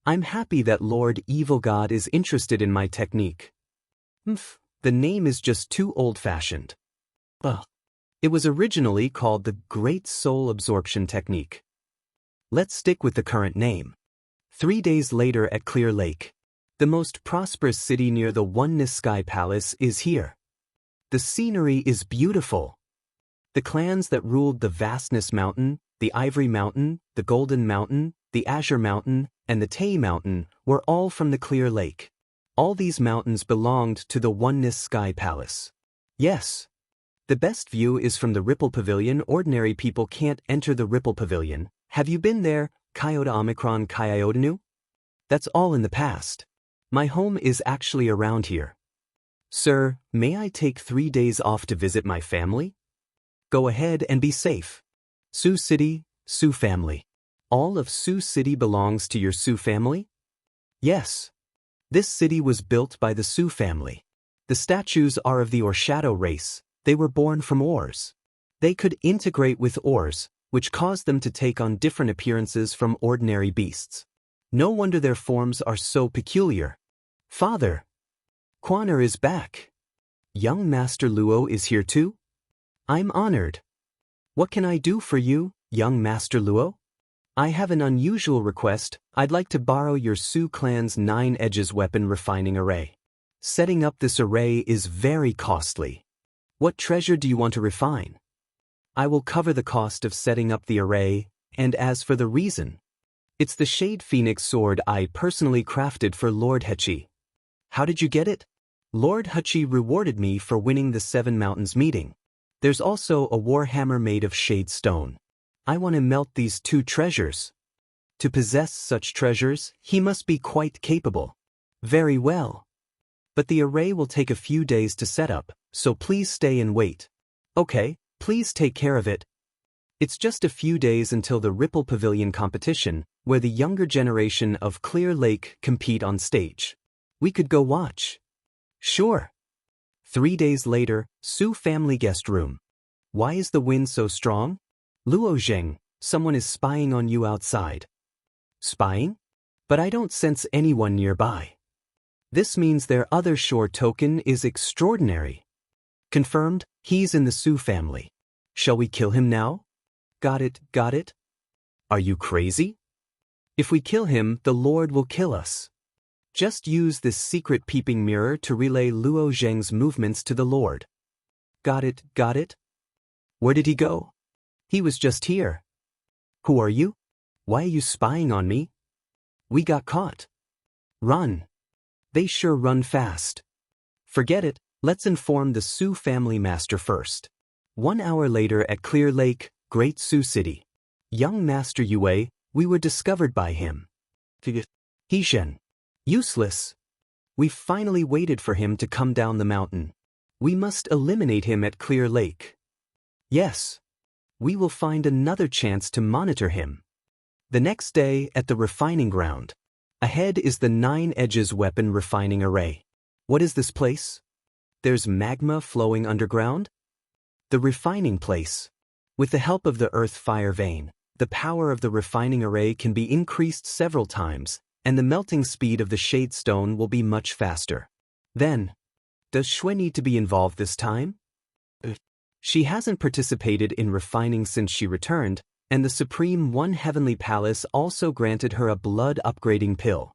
I'm happy that Lord Evil God is interested in my technique. The name is just too old-fashioned. It was originally called the Great Soul Absorption Technique. Let's stick with the current name. 3 days later at Clear Lake. The most prosperous city near the Oneness Sky Palace is here. The scenery is beautiful. The clans that ruled the Vastness Mountain, the Ivory Mountain, the Golden Mountain, the Azure Mountain, and the Tay Mountain were all from the Clear Lake. All these mountains belonged to the Oneness Sky Palace. Yes. The best view is from the Ripple Pavilion. Ordinary people can't enter the Ripple Pavilion. Have you been there, Kyoto Omicron Kyoto? That's all in the past. My home is actually around here. Sir, may I take 3 days off to visit my family? Go ahead and be safe. Sioux City, Sioux family. All of Sioux City belongs to your Sioux family? Yes. This city was built by the Sioux family. The statues are of the Orshadow race. They were born from ores. They could integrate with ores, which caused them to take on different appearances from ordinary beasts. No wonder their forms are so peculiar. Father, Quaner is back. Young Master Luo is here too? I'm honored. What can I do for you, young Master Luo? I have an unusual request. I'd like to borrow your Sioux clan's 9 edges weapon refining array. Setting up this array is very costly. What treasure do you want to refine? I will cover the cost of setting up the array, and as for the reason, it's the Shade Phoenix sword I personally crafted for Lord Hechi. How did you get it? Lord Hechi rewarded me for winning the 7 Mountains meeting. There's also a warhammer made of shade stone. I want to melt these 2 treasures. To possess such treasures, he must be quite capable. Very well. But the array will take a few days to set up, so please stay and wait. Okay, please take care of it. It's just a few days until the Ripple Pavilion competition, where the younger generation of Clear Lake compete on stage. We could go watch. Sure. 3 days later, Sioux family guest room. Why is the wind so strong? Luo Zheng, someone is spying on you outside. Spying? But I don't sense anyone nearby. This means their other shore token is extraordinary. Confirmed, he's in the Sioux family. Shall we kill him now? Got it, got it? Are you crazy? If we kill him, the Lord will kill us. Just use this secret peeping mirror to relay Luo Zheng's movements to the Lord. Got it, got it? Where did he go? He was just here. Who are you? Why are you spying on me? We got caught. Run. They sure run fast. Forget it, let's inform the Sioux family master first. 1 hour later at Clear Lake, Great Sioux City. Young Master Yue, we were discovered by him. Heishen. Useless. We finally waited for him to come down the mountain. We must eliminate him at Clear Lake. Yes. We will find another chance to monitor him. The next day at the refining ground. Ahead is the 9 edges weapon refining array. What is this place? There's magma flowing underground? The refining place. With the help of the earth fire vein, the power of the refining array can be increased several times, and the melting speed of the shade stone will be much faster. Then, does Shui need to be involved this time? She hasn't participated in refining since she returned, and the Supreme One Heavenly Palace also granted her a blood upgrading pill.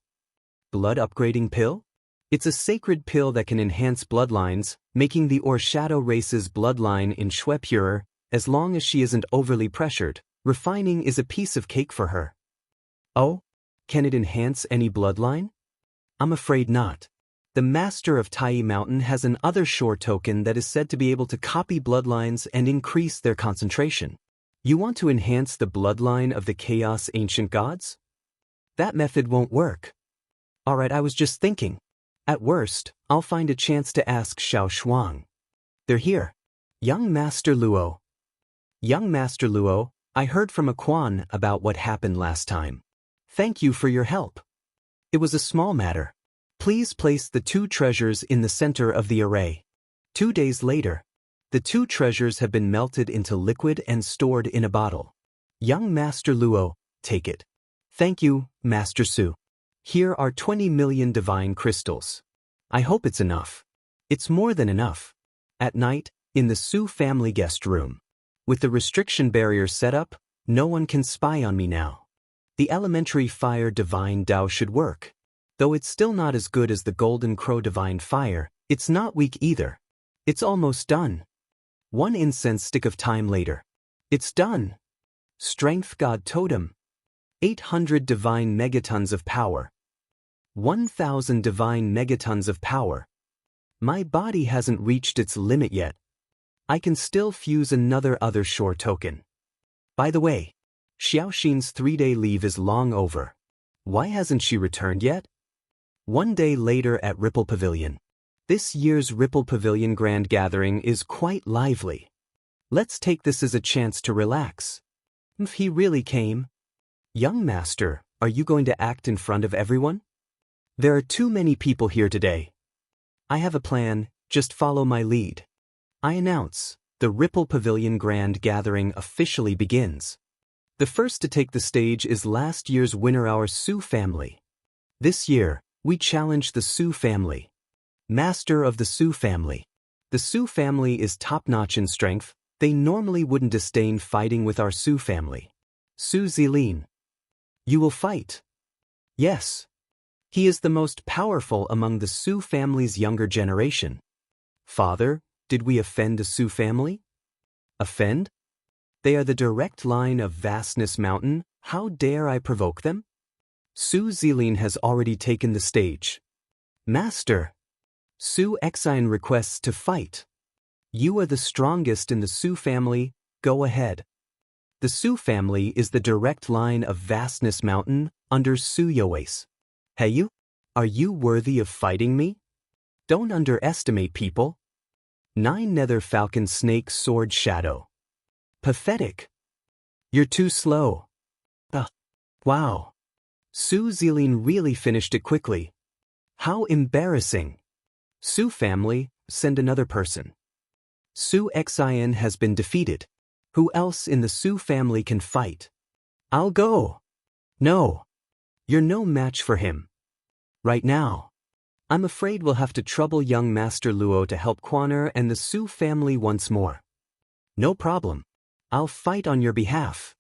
Blood upgrading pill? It's a sacred pill that can enhance bloodlines, making the Shadow race's bloodline in Shui purer. As long as she isn't overly pressured, refining is a piece of cake for her. Oh? Can it enhance any bloodline? I'm afraid not. The Master of Tai Mountain has an other shore token that is said to be able to copy bloodlines and increase their concentration. You want to enhance the bloodline of the Chaos Ancient Gods? That method won't work. Alright, I was just thinking. At worst, I'll find a chance to ask Xiao Shuang. They're here. Young Master Luo. Young Master Luo, I heard from a Quan about what happened last time. Thank you for your help. It was a small matter. Please place the 2 treasures in the center of the array. 2 days later, the 2 treasures have been melted into liquid and stored in a bottle. Young Master Luo, take it. Thank you, Master Su. Here are 20 million divine crystals. I hope it's enough. It's more than enough. At night, in the Su family guest room. With the restriction barrier set up, no one can spy on me now. The elementary fire divine Dao should work. Though it's still not as good as the golden crow divine fire, it's not weak either. It's almost done. 1 incense stick of time later. It's done. Strength God totem. 800 divine megatons of power. 1,000 divine megatons of power. My body hasn't reached its limit yet. I can still fuse another other shore token. By the way, Xiaoxin's 3-day leave is long over. Why hasn't she returned yet? 1 day later at Ripple Pavilion. This year's Ripple Pavilion Grand Gathering is quite lively. Let's take this as a chance to relax. If he really came. Young Master, are you going to act in front of everyone? There are too many people here today. I have a plan, just follow my lead. I announce, the Ripple Pavilion Grand Gathering officially begins. The first to take the stage is last year's winner, our Su family. This year, we challenge the Su family. Master of the Su family. The Su family is top-notch in strength. They normally wouldn't disdain fighting with our Su family. Su Zilin. You will fight. Yes. He is the most powerful among the Su family's younger generation. Father, did we offend the Su family? Offend? They are the direct line of Vastness Mountain. How dare I provoke them? Su Zilin has already taken the stage. Master. Su Exine requests to fight. You are the strongest in the Su family, go ahead. The Su family is the direct line of Vastness Mountain under Su Yoace. Hey you? Are you worthy of fighting me? Don't underestimate people. 9 Nether Falcon Snake Sword Shadow. Pathetic. You're too slow. Wow. Su Zilin really finished it quickly. How embarrassing. Su family, send another person. Su Xian has been defeated. Who else in the Su family can fight? I'll go. No. You're no match for him. Right now. I'm afraid we'll have to trouble young Master Luo to help Quaner and the Su family once more. No problem. I'll fight on your behalf.